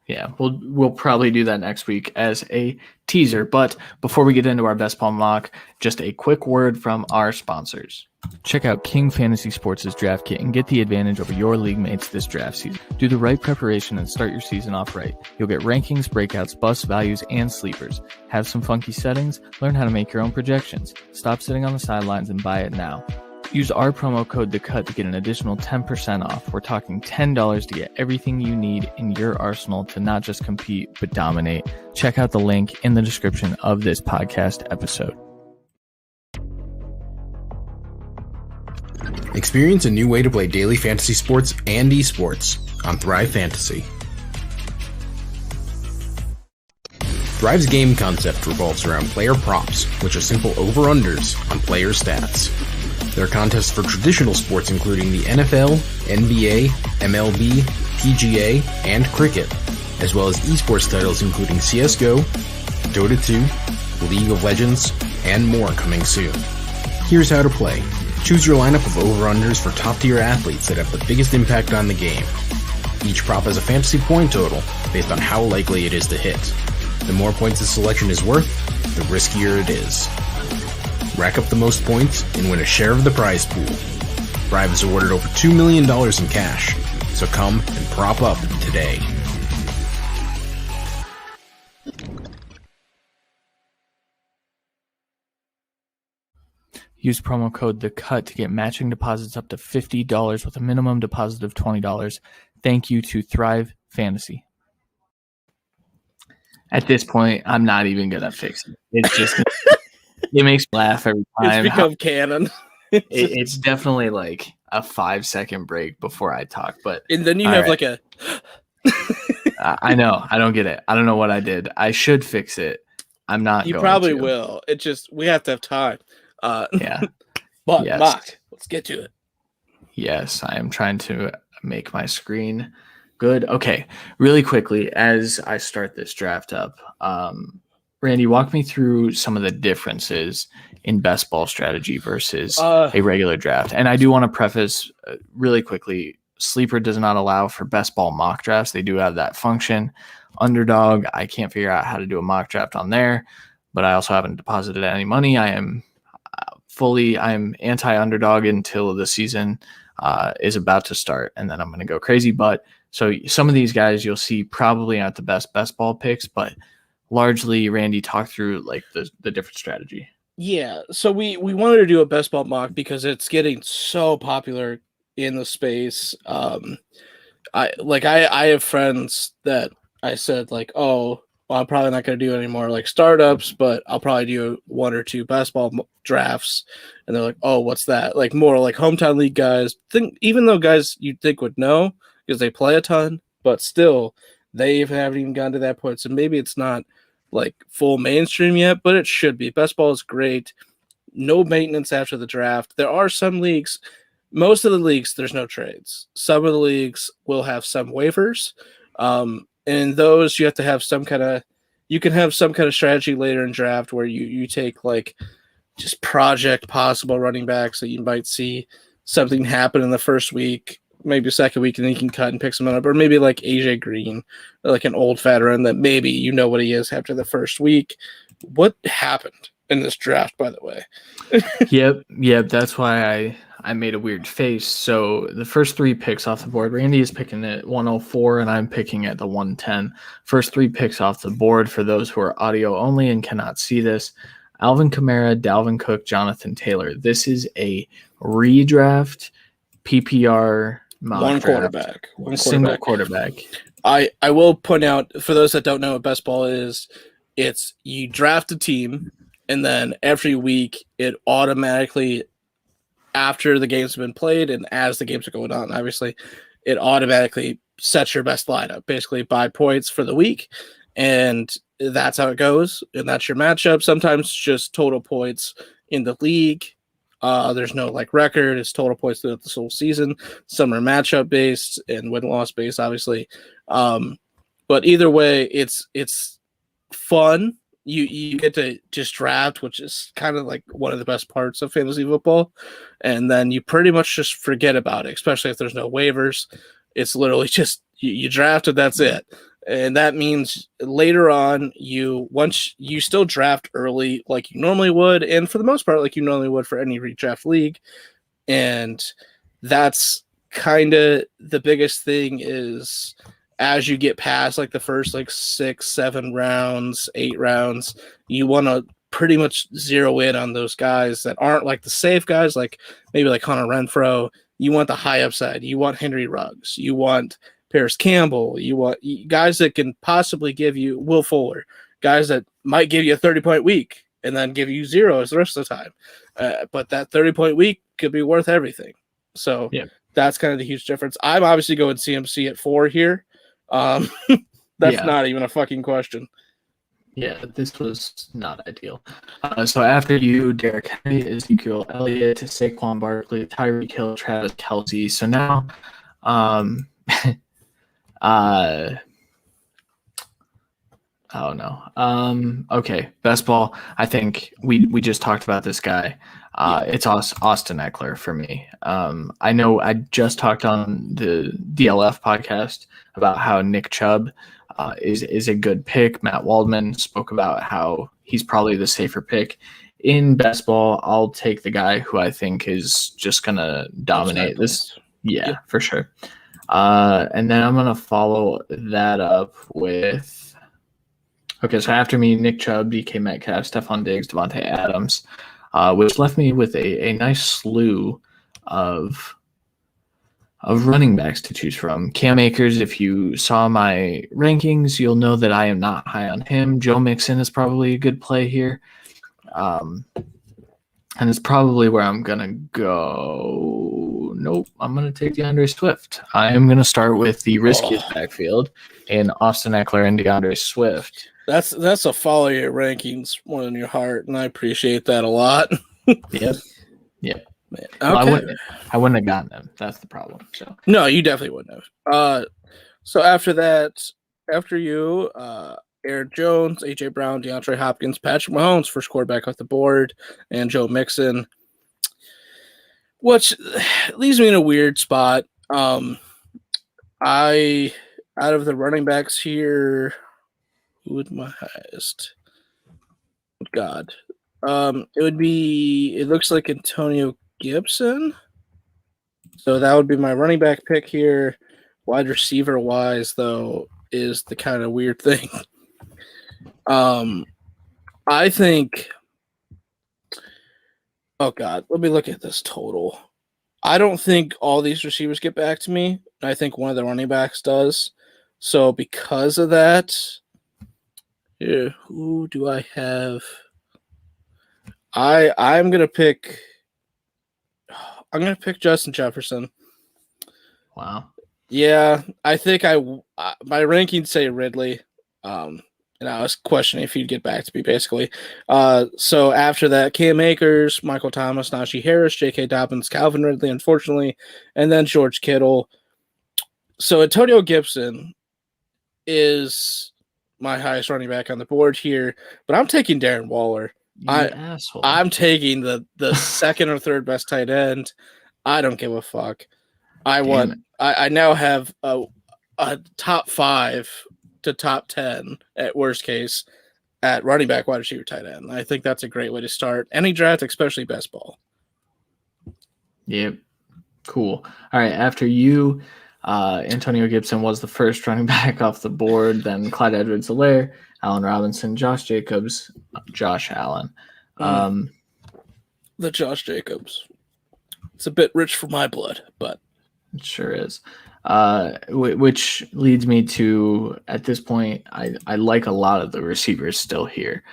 Yeah, we'll probably do that next week as a teaser. But before we get into our best ball mock, just a quick word from our sponsors. Check out King Fantasy Sports' draft kit and get the advantage over your league mates this draft season. Do the right preparation and start your season off right. You'll get rankings, breakouts, bust values, and sleepers. Have some funky settings? Learn how to make your own projections. Stop sitting on the sidelines and buy it now. Use our promo code THECUT to get an additional 10% off. We're talking $10 to get everything you need in your arsenal to not just compete, but dominate. Check out the link in the description of this podcast episode. Experience a new way to play daily fantasy sports and esports on Thrive Fantasy. Thrive's game concept revolves around player props, which are simple over-unders on player stats. There are contests for traditional sports including the NFL, NBA, MLB, PGA, and cricket, as well as esports titles including CSGO, Dota 2, League of Legends, and more coming soon. Here's how to play. Choose your lineup of over-unders for top-tier athletes that have the biggest impact on the game. Each prop has a fantasy point total based on how likely it is to hit. The more points a selection is worth, the riskier it is. Rack up the most points and win a share of the prize pool. Thrive is awarded over $2 million in cash, so come and prop up today. Use promo code THECUT to get matching deposits up to $50 with a minimum deposit of $20. Thank you to Thrive Fantasy. At this point, I'm not even going to fix it. It's just... It makes me laugh every time. It's become canon. It's definitely like a 5-second break before I talk, and then you have like a. I know. I don't get it. I don't know what I did. I should fix it. I'm not. You probably will. It just we have to have time. Yeah. But yes. Mock, let's get to it. Yes, I am trying to make my screen good. Okay, really quickly as I start this draft up. Randy, walk me through some of the differences in best ball strategy versus a regular draft. And I do want to preface really quickly, Sleeper does not allow for best ball mock drafts. They do have that function. Underdog, I can't figure out how to do a mock draft on there, but I also haven't deposited any money. I am anti-underdog until the season is about to start, and then I'm going to go crazy. But so some of these guys you'll see probably aren't the best ball picks, but largely, Randy, talk through like the different strategy. Yeah, so we wanted to do a best ball mock because it's getting so popular in the space. I have friends that I said like, oh, well, I'm probably not going to do any more like startups, but I'll probably do 1 or 2 best ball drafts. And they're like, oh, what's that? Like more like hometown league guys. Even though guys you'd think would know because they play a ton, but still they haven't even gotten to that point. So maybe it's not like full mainstream yet, but it should be. Best ball is great. No maintenance after the draft. There are some leagues, most of the leagues, there's no trades. Some of the leagues will have some waivers. And those you have to have some kind of, you can have some kind of strategy later in draft where you take like just project possible running backs that you might see something happen in the first week, maybe second week, and then you can cut and pick someone up, or maybe like AJ Green, like an old veteran that maybe you know what he is after the first week. What happened in this draft, by the way? Yep. That's why I made a weird face. So the first 3 picks off the board, Randy is picking at 104, and I'm picking at the 110. First 3 picks off the board for those who are audio only and cannot see this: Alvin Kamara, Dalvin Cook, Jonathan Taylor. This is a redraft PPR. One quarterback. Single quarterback. I will point out, for those that don't know what best ball is, it's you draft a team, and then every week it automatically, after the games have been played and as the games are going on, obviously, it automatically sets your best lineup, basically by points for the week. And that's how it goes. And that's your matchup. Sometimes just total points in the league. There's no like record. It's total points throughout this whole season. Some are matchup based and win-loss based, obviously. But either way, it's fun. You get to just draft, which is kind of like one of the best parts of fantasy football. And then you pretty much just forget about it, especially if there's no waivers. It's literally just you drafted, that's it. And that means later on, once you still draft early like you normally would, and for the most part like you normally would for any redraft league. And that's kind of the biggest thing is as you get past like the first like 6, 7 rounds, 8 rounds, you want to pretty much zero in on those guys that aren't like the safe guys, like maybe like Hunter Renfrow. You want the high upside. You want Henry Ruggs. You want Paris Campbell. You want guys that can possibly give you Will Fuller, guys that might give you a 30-point week and then give you zeros the rest of the time. But that 30-point week could be worth everything. So that's kind of the huge difference. I'm obviously going CMC at 4 here. That's not even a fucking question. Yeah, this was not ideal. So after you, Derrick Henry, Ezekiel Elliott, Saquon Barkley, Tyreek Hill, Travis Kelce. So now, I don't know. Okay, best ball. I think we just talked about this guy. It's Austin Ekeler for me. I know I just talked on the DLF podcast about how Nick Chubb is a good pick. Matt Waldman spoke about how he's probably the safer pick. In best ball, I'll take the guy who I think is just going to dominate this. Yeah, for sure. And then I'm going to follow that up with, okay, so after me, Nick Chubb, DK Metcalf, Stephon Diggs, Devontae Adams, which left me with a nice slew of running backs to choose from. Cam Akers, if you saw my rankings, you'll know that I am not high on him. Joe Mixon is probably a good play here. And it's probably where I'm going to go. Nope, I'm going to take DeAndre Swift. I am going to start with the riskiest backfield in Austin Ekeler and DeAndre Swift. That's a follow your rankings more than your heart, and I appreciate that a lot. Yep. Man. Okay. Well, I wouldn't have gotten them. That's the problem. So no, you definitely wouldn't have. So after that, after you, Aaron Jones, AJ Brown, DeAndre Hopkins, Patrick Mahomes, first quarterback off the board, and Joe Mixon, which leaves me in a weird spot. Out of the running backs here, who would my highest? God, it looks like Antonio Gibson. So that would be my running back pick here. Wide receiver wise, though, is the kind of weird thing. I think, oh God, let me look at this total. I don't think all these receivers get back to me. I think one of the running backs does. So because of that, who do I have? I'm gonna pick Justin Jefferson. wow. Yeah, I think my rankings say Ridley. And I was questioning if he'd get back to me, basically. So after that, Cam Akers, Michael Thomas, Najee Harris, J.K. Dobbins, Calvin Ridley, unfortunately, and then George Kittle. So Antonio Gibson is my highest running back on the board here, but I'm taking Darren Waller. Asshole. I'm taking the second or third best tight end. I don't give a fuck. I now have a top 5 to top 10 at worst case at running back, wide receiver, tight end. I think that's a great way to start any draft, especially best ball. Yep. Cool. All right. After you, Antonio Gibson was the first running back off the board. Then Clyde Edwards-Helaire, Allen Robinson, Josh Jacobs, Josh Allen. The Josh Jacobs. It's a bit rich for my blood, but it sure is. Which leads me to, at this point, I like a lot of the receivers still here,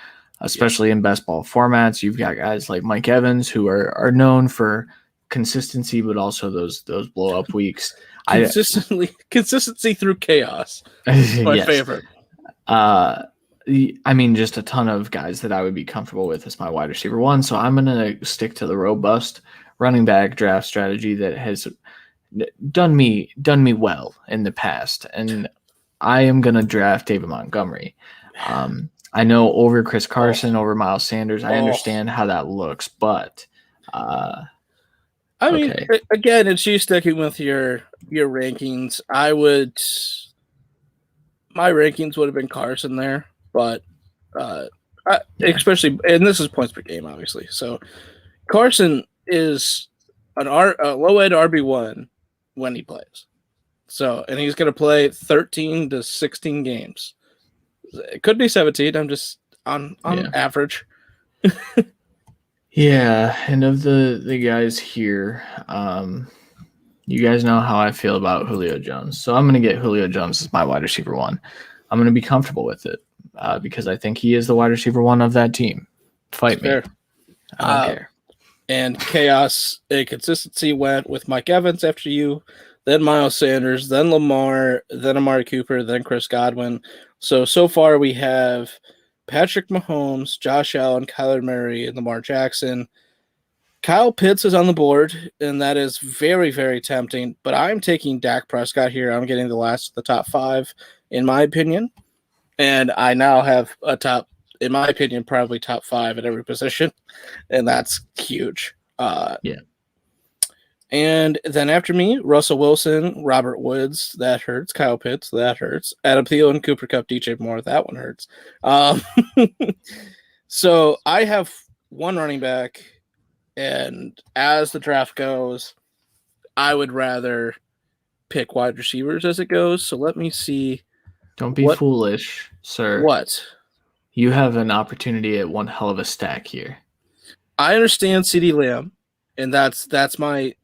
especially in best ball formats. You've got guys like Mike Evans who are known for consistency, but also those blow up weeks. Consistency through chaos. My favorite. I mean, just a ton of guys that I would be comfortable with as my wide receiver one. So I'm going to stick to the robust running back draft strategy that has done me well in the past, and I am going to draft David Montgomery. I know over Chris Carson, over Miles Sanders. I understand how that looks, but I mean, again, it's you sticking with your rankings. My rankings would have been Carson there, but especially, and this is points per game, obviously. So Carson is a low-end RB1 when he plays. So, and he's going to play 13 to 16 games. It could be 17. I'm just on average. Yeah, and of the guys here, you guys know how I feel about Julio Jones. So I'm going to get Julio Jones as my wide receiver one. I'm going to be comfortable with it because I think he is the wide receiver one of that team. Fight me. Fair. I don't care. And chaos and consistency went with Mike Evans after you, then Miles Sanders, then Lamar, then Amari Cooper, then Chris Godwin. So far we have Patrick Mahomes, Josh Allen, Kyler Murray, and Lamar Jackson. Kyle Pitts is on the board, and that is very, very tempting. But I'm taking Dak Prescott here. I'm getting the last of the top 5, in my opinion. And I now have a top, in my opinion, probably top 5 at every position. And that's huge. Yeah. And then after me, Russell Wilson, Robert Woods, that hurts. Kyle Pitts, that hurts. Adam Thielen, Cooper Kupp, DJ Moore, that one hurts. So I have one running back, and as the draft goes, I would rather pick wide receivers as it goes. So let me see. Don't be foolish, sir. What? You have an opportunity at one hell of a stack here. I understand CeeDee Lamb, and that's my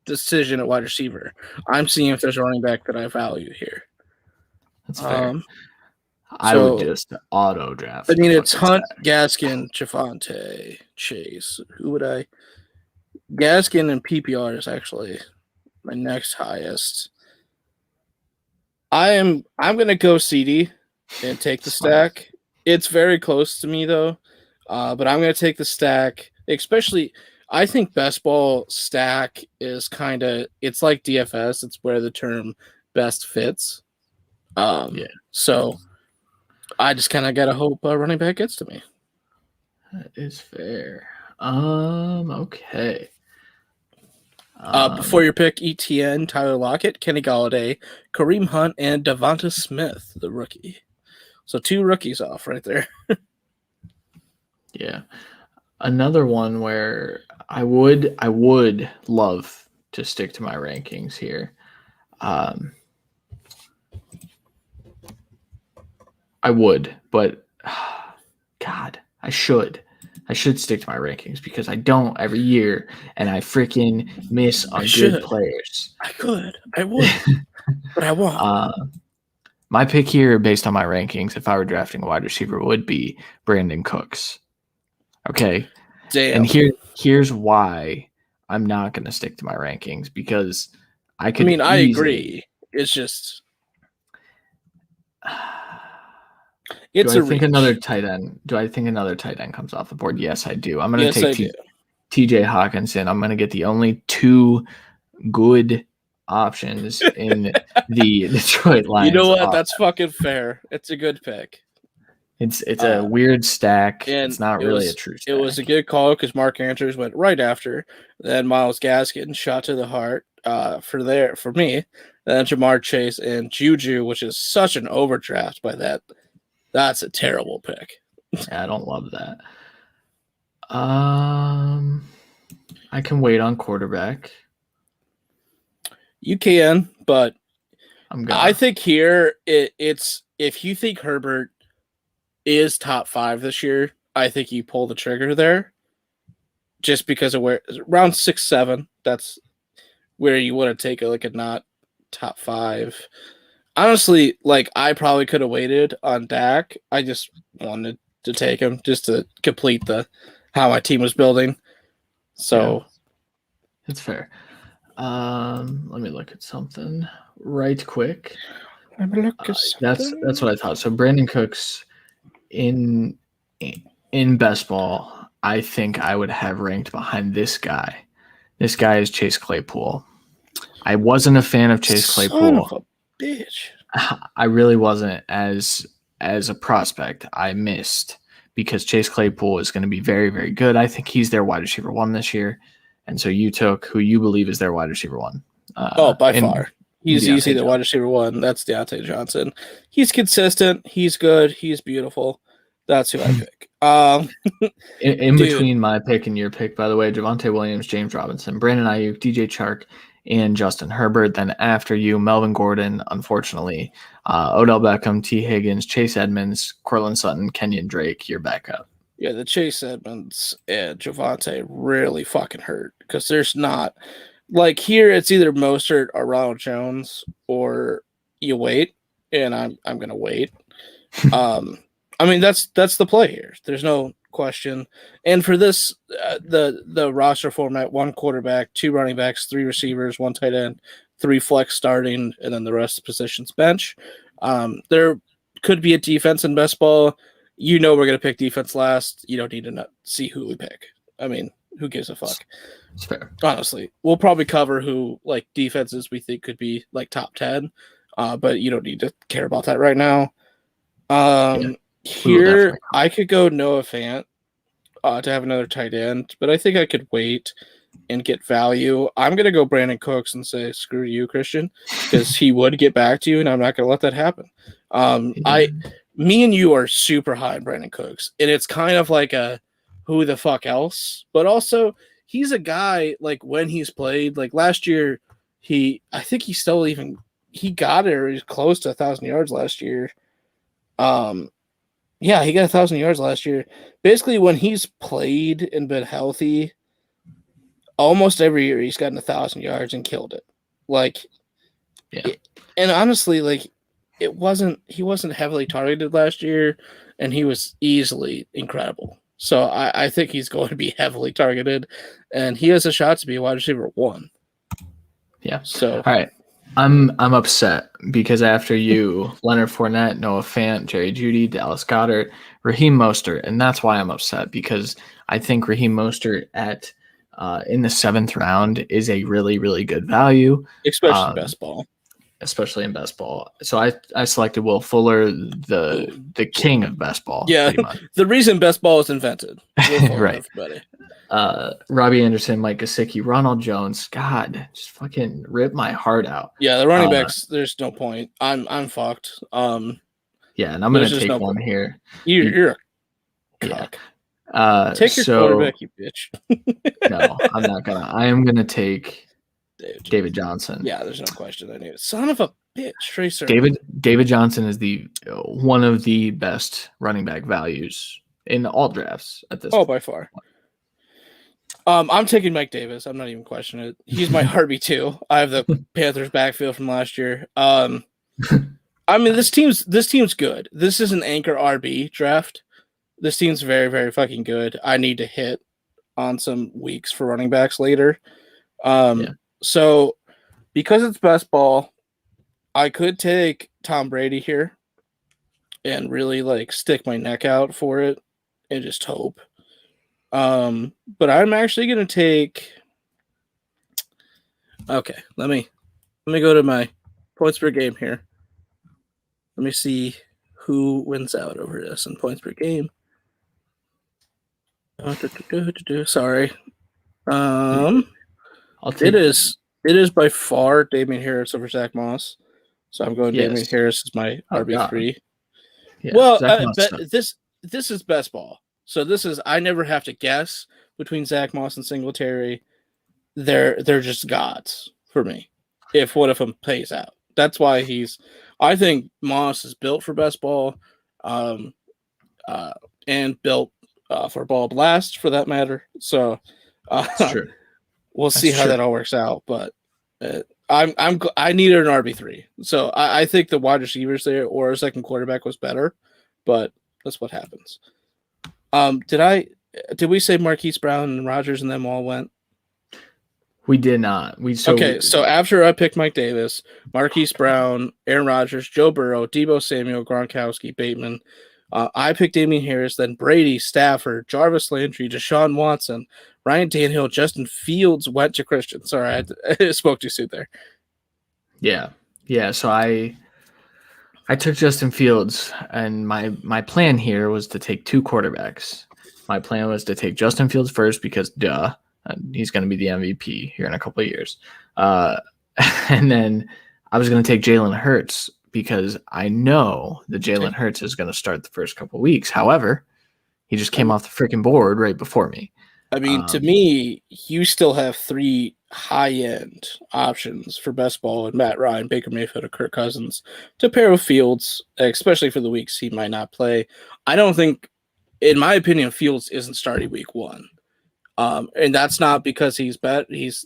decision at wide receiver. I'm seeing if there's a running back that I value here. That's fair. I would just auto draft. I mean, it's Hunt, Gaskin, Javonte, Chase. Who would I? Gaskin and PPR is actually my next highest. I'm gonna go CD and take the stack. It's very close to me though, but I'm gonna take the stack. Especially, I think best ball stack is kind of, it's like DFS. It's where the term best fits. So I just kind of got to hope running back gets to me. That is fair. Okay. Before your pick, ETN, Tyler Lockett, Kenny Galladay, Kareem Hunt, and Devonta Smith, the rookie. So 2 rookies off right there. Yeah. Another one where I would love to stick to my rankings here. I would, but God, I should stick to my rankings because I don't every year, and I freaking miss on good players. I would, but I won't. My pick here, based on my rankings, if I were drafting a wide receiver, would be Brandon Cooks. Okay. Damn. And here's why I'm not going to stick to my rankings, because I agree. It's just it's do I think another tight end? Do I think another tight end comes off the board? Yes, I do. I'm going to take TJ Hawkinson. I'm going to get the only 2 good options in the Detroit Lions. You know what? That's fucking fair. It's a good pick. It's a weird stack. And it's not really a true stack. It was a good call because Mark Andrews went right after. Then Myles Gaskin shot to the heart for me. Then Jamar Chase and Juju, which is such an overdraft by that. That's a terrible pick. Yeah, I don't love that. I can wait on quarterback. You can, but I think here it's if you think Herbert is top 5 this year, I think you pull the trigger there just because of where around 6-7. That's where you want to take a not top 5. Honestly, I probably could have waited on Dak. I just wanted to take him just to complete how my team was building. So it's fair. Let me look at something right quick. Let me look at something. That's what I thought. So Brandon Cooks in best ball, I think I would have ranked behind this guy. This guy is Chase Claypool. I wasn't a fan of Chase Claypool. Son of a bitch. I really wasn't as a prospect. I missed because Chase Claypool is going to be very, very good. I think he's their wide receiver 1 this year. And so you took who you believe is their wide receiver 1. By far. He's easy the wide receiver 1. That's Deontay Johnson. He's consistent. He's good. He's beautiful. That's who I pick. In between my pick and your pick, by the way, Javonte Williams, James Robinson, Brandon Ayuk, DJ Chark, and Justin Herbert. Then after you, Melvin Gordon, unfortunately, Odell Beckham, T. Higgins, Chase Edmonds, Cortland Sutton, Kenyan Drake, your backup. Yeah, the Chase Edmonds and Javonte really fucking hurt because there's not like here. It's either Mostert or Ronald Jones, or you wait, and I'm gonna wait. I mean that's the play here. There's no question. And for this, the roster format: 1 quarterback, 2 running backs, 3 receivers, 1 tight end, 3 flex starting, and then the rest of the positions bench. There could be a defense in best ball. We're going to pick defense last. You don't need to see who we pick. I mean, who gives a fuck? It's fair. Honestly, we'll probably cover who like defenses we think could be like top 10, but you don't need to care about that right now. Here, I could go Noah Fant to have another tight end, but I think I could wait and get value. I'm going to go Brandon Cooks and say, screw you, Christian, because he would get back to you, and I'm not going to let that happen. Me and you are super high on Brandon Cooks, and it's kind of like a who the fuck else, but also he's a guy like when he's played, like last year, I think he still he got it, or he's close to 1,000 yards last year. Yeah, he got 1,000 yards last year. Basically, when he's played and been healthy, almost every year he's gotten 1,000 yards and killed it. Like, yeah. And honestly, like, he wasn't heavily targeted last year, and he was easily incredible. So I think he's going to be heavily targeted, and he has a shot to be a wide receiver 1. Yeah. So all right. I'm upset because after you, Leonard Fournette, Noah Fant, Jerry Jeudy, Dallas Goedert, Raheem Mostert, and that's why I'm upset, because I think Raheem Mostert in the 7th round is a really, really good value, especially best ball. Especially in best ball. So I selected Will Fuller, the king of best ball. Yeah, the reason best ball was invented. Will Fuller, right. Everybody. Robbie Anderson, Mike Gesicki, Ronald Jones. God, just fucking rip my heart out. Yeah, the running backs. There's no point. I'm fucked. Yeah, and I'm gonna take one point here. You're a cock. Take your quarterback, you bitch. No, I'm not gonna. I am gonna take David Johnson. Yeah, there's no question. I knew it. Son of a bitch, Tracer. David Johnson is one of the best running back values in all drafts at this point. By far. I'm taking Mike Davis. I'm not even questioning it. He's my RB2. I have the Panthers backfield from last year. I mean, this team's good. This is an anchor RB draft. This team's very, very fucking good. I need to hit on some weeks for running backs later. So because it's best ball, I could take Tom Brady here and really like stick my neck out for it and just hope. But I'm actually going to take, okay, let me go to my points per game here. Let me see who wins out over this in points per game. Sorry. It is by far Damian Harris over Zach Moss. So I'm going Damian Harris as my RB3. Yeah, well, this is best ball. So this is, I never have to guess between Zach Moss and Singletary. They're just gods for me. If one of them pays out, that's why I think Moss is built for best ball, and built for ball blast for that matter. So we'll see how that all works out. But I needed an RB3, so I think the wide receivers there or a second quarterback was better, but that's what happens. Did we say Marquise Brown and Rodgers and them all went? We did not. So after I picked Mike Davis, Marquise Brown, Aaron Rodgers, Joe Burrow, Deebo Samuel, Gronkowski, Bateman, I picked Damian Harris, then Brady, Stafford, Jarvis Landry, Deshaun Watson, Ryan Tannehill, Justin Fields went to Christian. Sorry, I spoke too soon there. Yeah. So I took Justin Fields, and my plan here was to take 2 quarterbacks. My plan was to take Justin Fields first because, he's going to be the MVP here in a couple of years. And then I was going to take Jalen Hurts because I know that Jalen Hurts is going to start the first couple of weeks. However, he just came off the freaking board right before me. I mean, to me, you still have 3 high-end options for best ball and Matt Ryan, Baker Mayfield, or Kirk Cousins to pair with Fields, especially for the weeks he might not play. I don't think, in my opinion, Fields isn't starting week 1. And that's not because he's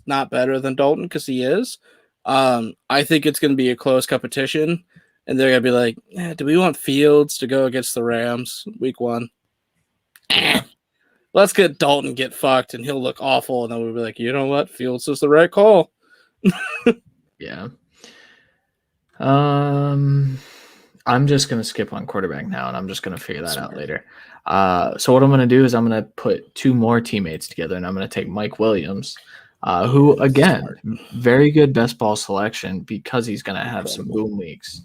not better than Dalton, because he is. I think it's going to be a close competition, and they're going to be like, do we want Fields to go against the Rams week 1? Let's get Dalton get fucked, and he'll look awful, and then we'll be like, you know what? Fields is the right call. Yeah. I'm just going to skip on quarterback now, and I'm just going to figure that out later. So what I'm going to do is I'm going to put 2 more teammates together, and I'm going to take Mike Williams, who, again, very good best ball selection because he's going to have some boom weeks.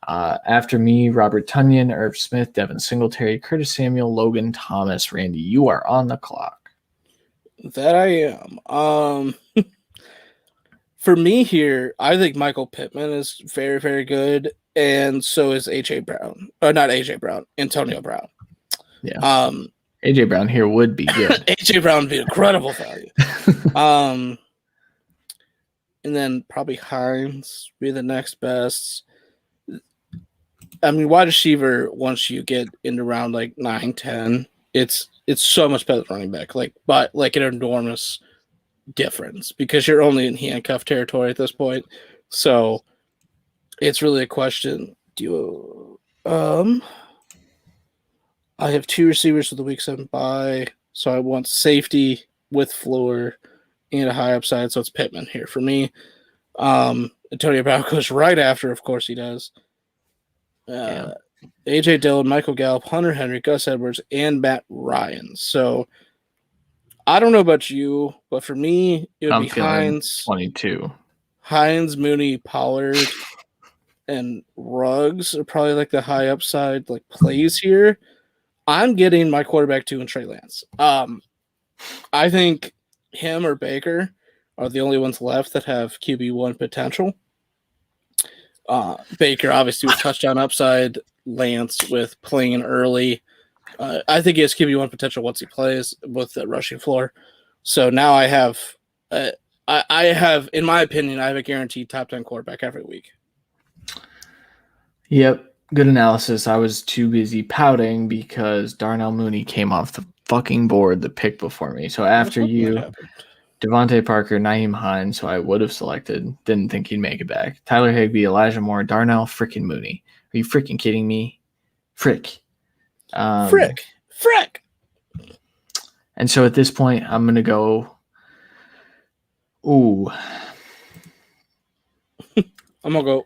After me, Robert Tonyan, Irv Smith, Devin Singletary, Curtis Samuel, Logan Thomas. Randy, you are on the clock. That I am. For me here, I think Michael Pittman is very, very good, and so is A.J. Brown. Or not A.J. Brown, Antonio Brown. Yeah. A.J. Brown here would be good. A.J. Brown would be incredible value. And then probably Hines be the next best. I mean, wide receiver, once you get into round like 9, 10, it's so much better than running back. But an enormous difference because you're only in handcuff territory at this point. So it's really a question. I have 2 receivers for the week 7 bye, so I want safety with floor and a high upside, so it's Pittman here for me. Antonio Brown goes right after, of course he does. A.J. Dillon, Michael Gallup, Hunter Henry, Gus Edwards, and Matt Ryan. So I don't know about you, but for me, it would be Hines. 22. Hines, Mooney, Pollard, and Ruggs are probably like the high upside plays here. I'm getting my quarterback 2 in Trey Lance. I think him or Baker are the only ones left that have QB1 potential. Baker obviously with touchdown upside, Lance with playing early. I think he has QB1 potential once he plays with the rushing floor. So now I have, in my opinion, I have a guaranteed top 10 quarterback every week. Yep. Good analysis. I was too busy pouting because Darnell Mooney came off the fucking board the pick before me. So after you, Devontae Parker, Nyheim Hines, who I would have selected, didn't think he'd make it back. Tyler Higbee, Elijah Moore, Darnell freaking Mooney. Are you freaking kidding me? Frick. Frick. And so at this point, I'm going to go, ooh. I'm going to go,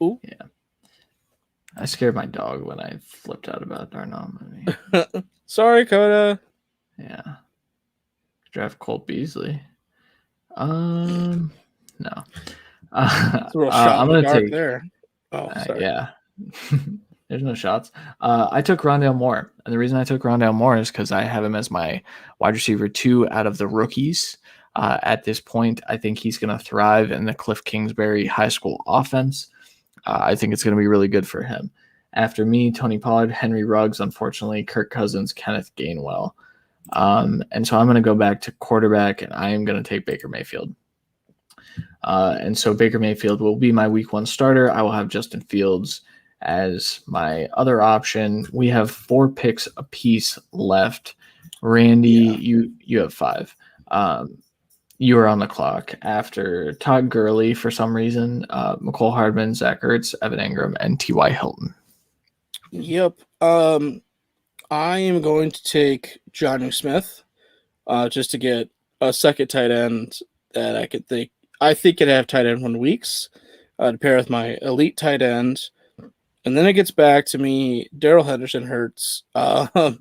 ooh. Yeah. I scared my dog when I flipped out about Darnell Mooney. Sorry, Coda. Yeah. Draft Colt Beasley. No. It's a real shot I'm in the going to dark take there. Oh, sorry. Yeah. There's no shots. I took Rondale Moore. And the reason I took Rondale Moore is because I have him as my wide receiver 2 out of the rookies. At this point, I think he's going to thrive in the Cliff Kingsbury high school offense. I think it's going to be really good for him. After me, Tony Pollard, Henry Ruggs, unfortunately, Kirk Cousins, Kenneth Gainwell. And so I'm going to go back to quarterback, and I am going to take Baker Mayfield. And so Baker Mayfield will be my week 1 starter. I will have Justin Fields as my other option. We have 4 picks apiece left. Randy, you have 5. You are on the clock after Todd Gurley for some reason, McCole Hardman, Zach Ertz, Evan Engram, and T.Y. Hilton. Yep. I am going to take Jonnu Smith just to get a second tight end that I think could have tight end 1 weeks to pair with my elite tight end. And then it gets back to me. Darrell Henderson hurts. Yeah.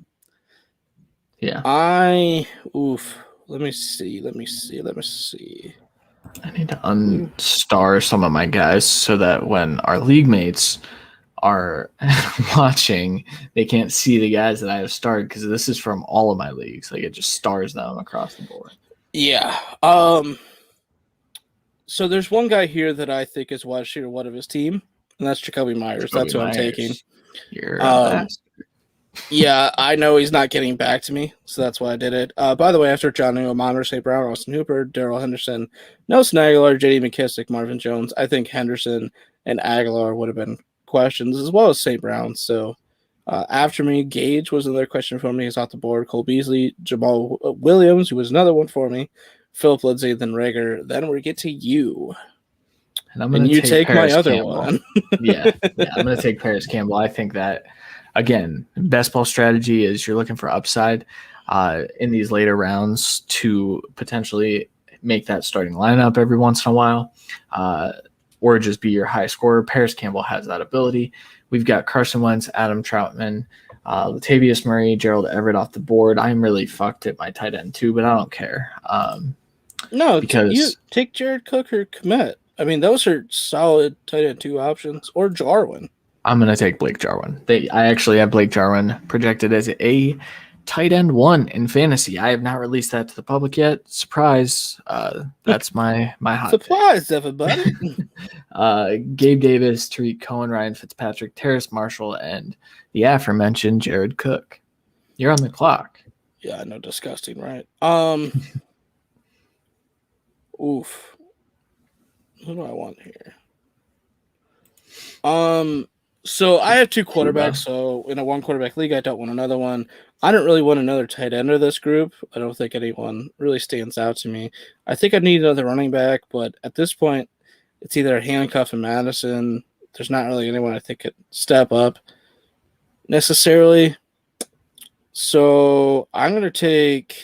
Let me see. I need to unstar some of my guys so that when our league mates are watching, they can't see the guys that I have starred because this is from all of my leagues. Like it just stars them across the board. Yeah. So there's one guy here that I think is wide receiver one of his team, and that's Jacoby Myers. That's who I'm taking. You're a bastard. Yeah, I know he's not getting back to me, so that's why I did it. By the way, after Johnny O'Monder, St. Brown, Austin Hooper, Darrell Henderson, Nelson Aguilar, J.D. McKissick, Marvin Jones, I think Henderson and Aguilar would have been questions, as well as St. Brown. So after me, Gage was another question for me. He's off the board. Cole Beasley, Jamal Williams, who was another one for me. Philip Lindsay, then Rager. Then we get to you. And you take Paris my other Campbell. one. yeah, I'm going to take Paris Campbell. I think that, again, best ball strategy is you're looking for upside in these later rounds to potentially make that starting lineup every once in a while or just be your high scorer. Paris Campbell has that ability. We've got Carson Wentz, Adam Troutman, Latavius Murray, Gerald Everett off the board. I'm really fucked at my tight end too, but I don't care. No, because you take Jared Cook or Kmet. I mean, those are solid tight end 2 options, or Jarwin. I'm going to take Blake Jarwin. I actually have Blake Jarwin projected as a tight end 1 in fantasy. I have not released that to the public yet. Surprise. That's my hot Surprise, everybody. Gabe Davis, Tariq Cohen, Ryan Fitzpatrick, Terrace Marshall, and the aforementioned Jared Cook. You're on the clock. Yeah, I know, disgusting, right? Oof. Who do I want here? So I have 2 quarterbacks. So in a 1 quarterback league, I don't want another one. I don't really want another tight end of this group. I don't think anyone really stands out to me. I think I need another running back, but at this point, it's either Handcuff and Madison. There's not really anyone I think could step up necessarily. So I'm going to take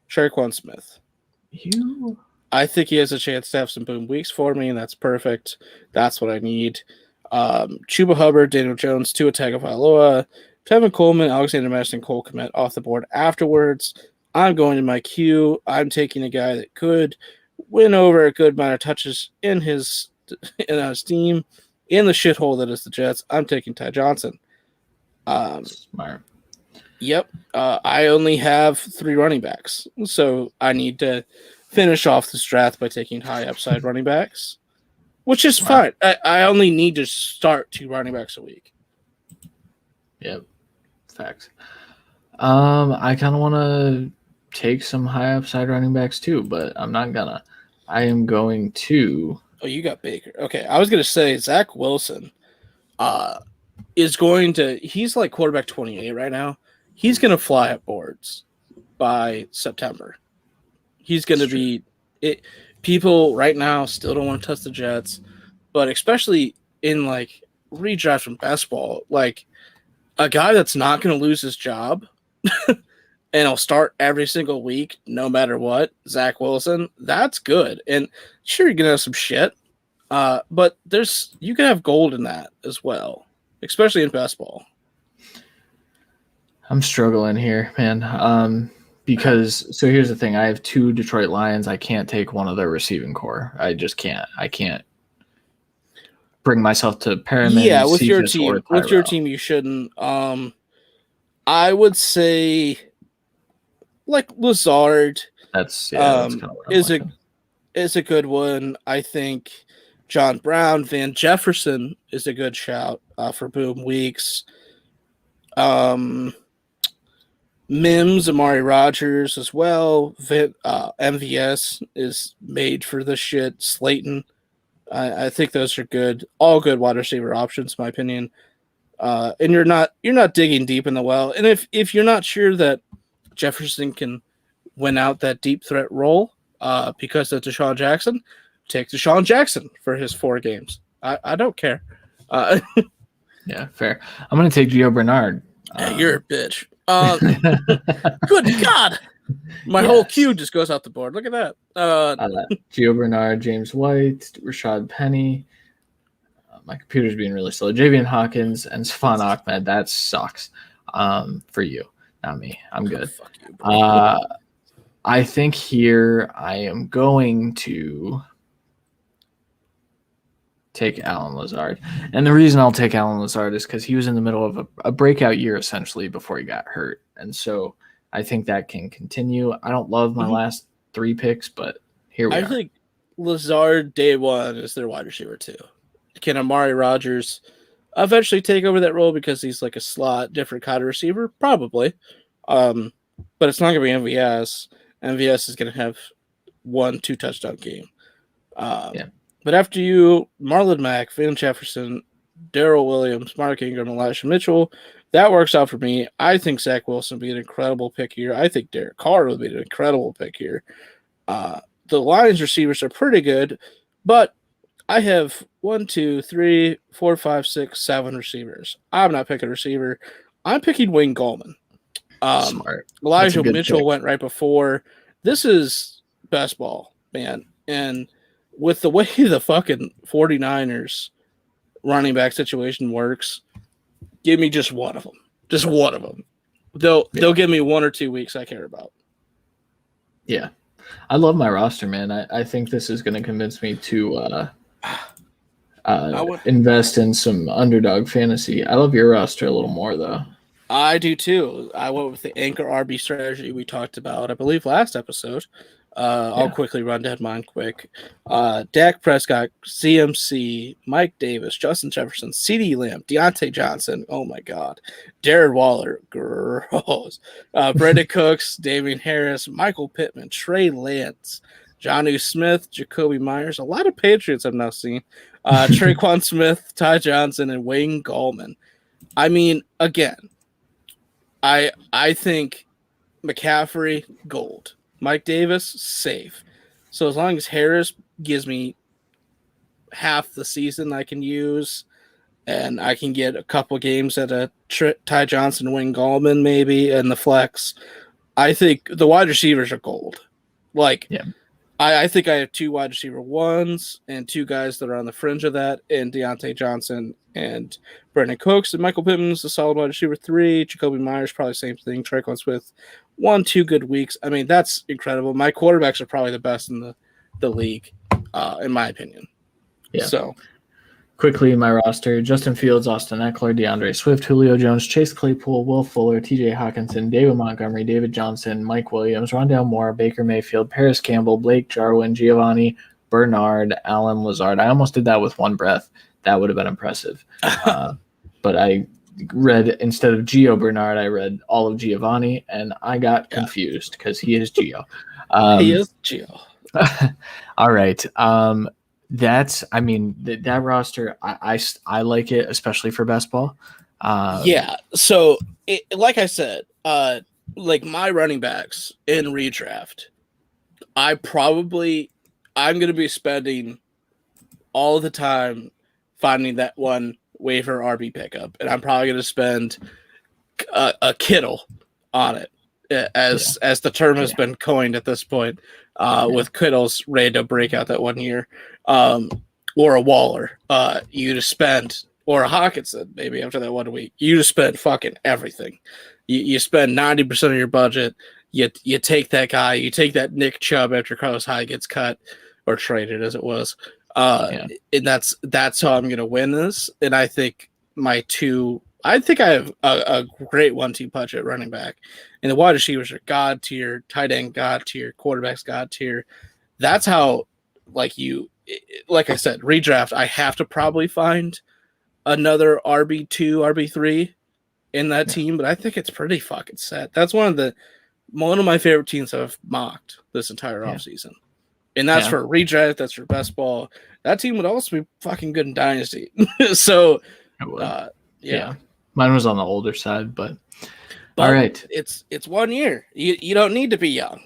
Shaquan Smith. I think he has a chance to have some boom weeks for me, and that's perfect. That's what I need. Chuba Hubbard, Daniel Jones, Tua Tagovailoa, Tevin Coleman, Alexander Madison, Cole Kmet off the board afterwards. I'm going to my queue. I'm taking a guy that could win over a good amount of touches in his team in the shithole that is the Jets. I'm taking Ty Johnson. Smart. Yep. I only have 3 running backs, so I need to finish off this draft by taking high upside running backs, which is fine. I only need to start 2 running backs a week. Yep. Facts. I kind of want to take some high upside running backs too, but I'm not gonna. I am going to. Oh, you got Baker. Okay. I was going to say Zach Wilson is going to, he's like quarterback 28 right now. He's going to fly up boards by September. He's going to be it. People right now still don't want to touch the Jets, but especially in like redraft from best ball, like a guy that's not going to lose his job and he'll start every single week, no matter what. Zach Wilson, that's good. And sure, you're going to have some shit, but you can have gold in that as well, especially in best ball. I'm struggling here, man. Because so here's the thing: I have 2 Detroit Lions. I can't take one of their receiving core. I just can't. I can't bring myself to pair him. Yeah, with your team, you shouldn't. I would say, like Lazard. That's kind of is a good one. I think John Brown, Van Jefferson is a good shout for boom weeks. Mims, Amari Rogers as well. MVS is made for this shit. Slayton. I think those are good. All good wide receiver options, in my opinion. And you're not digging deep in the well. And if you're not sure that Jefferson can win out that deep threat role because of Deshaun Jackson, take Deshaun Jackson for his 4 games. I don't care. Yeah, fair. I'm going to take Gio Bernard. You're a bitch. Good God. My whole queue just goes out the board. Look at that. Gio Bernard, James White, Rashad Penny. my computer's being really slow. Javian Hawkins and Stephon Ahmed. That sucks for you, not me. I'm good. Fuck you, bro. I think here I am going to take Allen Lazard. And the reason I'll take Allen Lazard is because he was in the middle of a breakout year, essentially, before he got hurt. And so I think that can continue. I don't love my last 3 picks, but here we are. I think Lazard, day one, is their wide receiver, too. Can Amari Rodgers eventually take over that role because he's like a slot, different kind of receiver? Probably. But it's not going to be MVS. MVS is going to have 1-2 touchdown game. But after you, Marlon Mack, Van Jefferson, Darrell Williams, Mark Ingram, Elijah Mitchell, that works out for me. I think Zach Wilson would be an incredible pick here. I think Derek Carr would be an incredible pick here. The Lions receivers are pretty good, but I have 1, 2, 3, 4, 5, 6, 7 receivers. I'm not picking a receiver. I'm picking Wayne Gallman. Smart. Elijah Mitchell went right before. This is best ball, man. And with the way the fucking 49ers running back situation works, give me just one of them. Just one of them. They'll give me 1 or 2 weeks I care about. Yeah. I love my roster, man. I think this is going to convince me to invest in some underdog fantasy. I love your roster a little more, though. I do too. I went with the anchor RB strategy we talked about, I believe, last episode. I'll quickly run down mine quick. Dak Prescott, CMC, Mike Davis, Justin Jefferson, CeeDee Lamb, Deontay Johnson. Oh my God. Darren Waller. Gross. Brandon Cooks, Damian Harris, Michael Pittman, Trey Lance, Jonnu Smith, Jacoby Myers. A lot of Patriots I've now seen. Traquan Smith, Ty Johnson, and Wayne Gallman. I mean, again, I think McCaffrey, gold. Mike Davis, safe. So as long as Harris gives me half the season I can use, and I can get a couple games at a Ty Johnson, Wayne Gallman maybe, and the flex, I think the wide receivers are gold. I think I have 2 wide receiver 1s and 2 guys that are on the fringe of that, and Deontay Johnson and Brandon Cooks, and Michael Pittman's a solid wide receiver 3. Jacoby Myers, probably same thing. Traquan Smith, 1-2 good weeks. I mean, that's incredible. My quarterbacks are probably the best in the league, in my opinion. Yeah. So quickly, my roster: Justin Fields, Austin Ekeler, DeAndre Swift, Julio Jones, Chase Claypool, Will Fuller, TJ Hawkinson, David Montgomery, David Johnson, Mike Williams, Rondale Moore, Baker Mayfield, Paris Campbell, Blake Jarwin, Giovanni Bernard, Allen Lazard. I almost did that with one breath. That would have been impressive. But I read, instead of Gio Bernard, I read all of Giovanni, and I got confused because he is Gio. He is Gio. All right. That roster, I like it, especially for best ball. So like I said, like my running backs in redraft, I'm going to be spending all the time finding that one waiver RB pickup, and I'm probably going to spend a Kittle on it, as the term has been coined at this point, with Kittle's ready to break out that 1 year, or a Waller. You just spend, or a Hawkinson maybe after that 1 week. You just spend fucking everything. You spend 90% of your budget. You take that guy. You take that Nick Chubb after Carlos Hyde gets cut or traded, as it was. And that's how I'm going to win this. And I think I have a great 1-2 punch at running back. And the wide receivers are God tier, tight end God tier, quarterbacks God tier. That's how, like I said, redraft, I have to probably find another RB2, RB3 in that team, but I think it's pretty fucking set. That's one of my favorite teams I've mocked this entire offseason. And that's for redraft, that's for best ball. That team would also be fucking good in Dynasty. So, mine was on the older side, but all right. It's 1 year. You don't need to be young.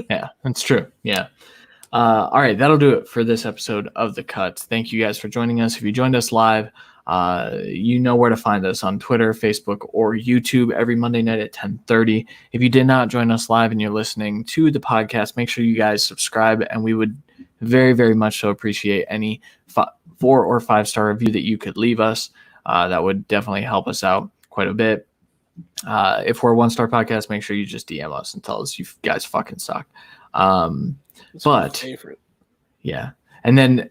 Yeah, that's true. Yeah. All right, that'll do it for this episode of The Cut. Thank you guys for joining us. If you joined us live, you know where to find us on Twitter, Facebook, or YouTube every Monday night at 10:30. If you did not join us live and you're listening to the podcast, make sure you guys subscribe, and we would very, very much so appreciate any 4 or 5-star review that you could leave us. That would definitely help us out quite a bit. If we're a 1-star podcast, make sure you just DM us and tell us you guys fucking suck. But yeah. And then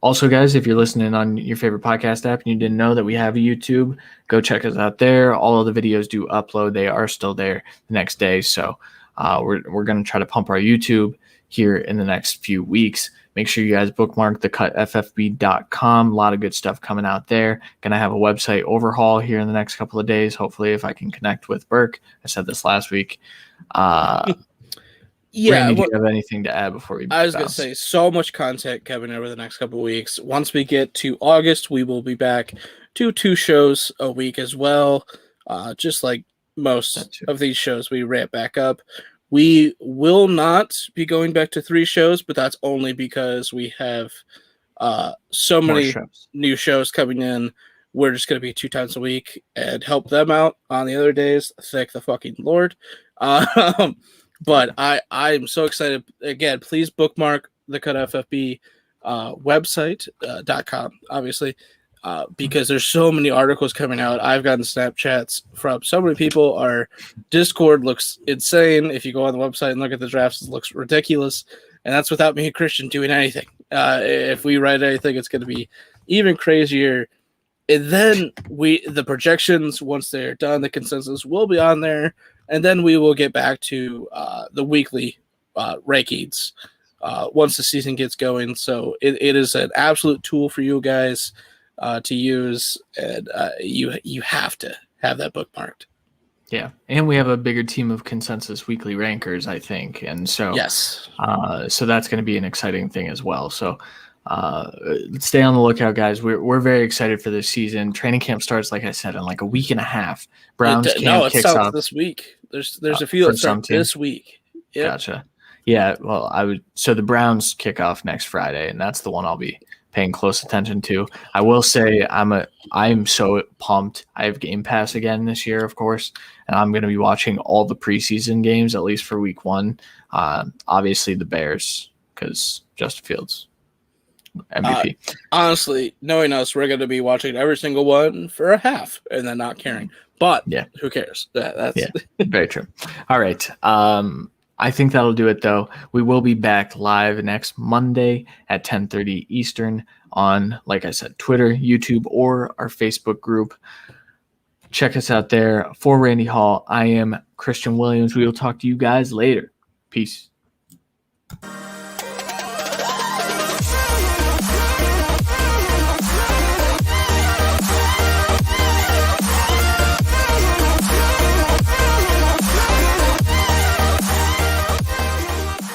also, guys, if you're listening on your favorite podcast app and you didn't know that we have a YouTube, go check us out there. All of the videos do upload. They are still there the next day. So we're going to try to pump our YouTube here in the next few weeks. Make sure you guys bookmark thecutffb.com. A lot of good stuff coming out there. Going to have a website overhaul here in the next couple of days. Hopefully, if I can connect with Burke. I said this last week. Yeah, Brandon, do you have anything to add before we I was going to say, so much content coming over the next couple of weeks. Once we get to August, we will be back to 2 shows a week as well. Just like most of these shows, we ramp back up. We will not be going back to 3 shows, but that's only because we have so many new shows coming in. We're just going to be 2 times a week and help them out on the other days. Thank the fucking Lord. But I'm so excited. Again, please bookmark the CutFFB website.com, obviously, because there's so many articles coming out. I've gotten Snapchats from so many people. Our Discord looks insane. If you go on the website and look at the drafts, it looks ridiculous. And that's without me and Christian doing anything. If we write anything, it's going to be even crazier. And then the projections, once they're done, the consensus will be on there. And then we will get back to the weekly rankings once the season gets going. So it is an absolute tool for you guys to use, and you have to have that bookmarked. Yeah, and we have a bigger team of consensus weekly rankers, I think, and so yes, so that's going to be an exciting thing as well. So stay on the lookout, guys. We're very excited for this season. Training camp starts, like I said, in like a week and a half. Browns camp kicks off this week. There's a few that start this week. Yep. Gotcha. Yeah, well, so the Browns kick off next Friday, and that's the one I'll be paying close attention to. I will say I'm so pumped. I have Game Pass again this year, of course, and I'm going to be watching all the preseason games, at least for week 1. Obviously the Bears, because Justin Fields, MVP. Honestly, knowing us, we're going to be watching every single one for a half and then not caring. But yeah, who cares? That's very true. All right. I think that'll do it, though. We will be back live next Monday at 10:30 Eastern on, like I said, Twitter, YouTube, or our Facebook group. Check us out there. For Randy Hall, I am Christian Williams. We will talk to you guys later. Peace.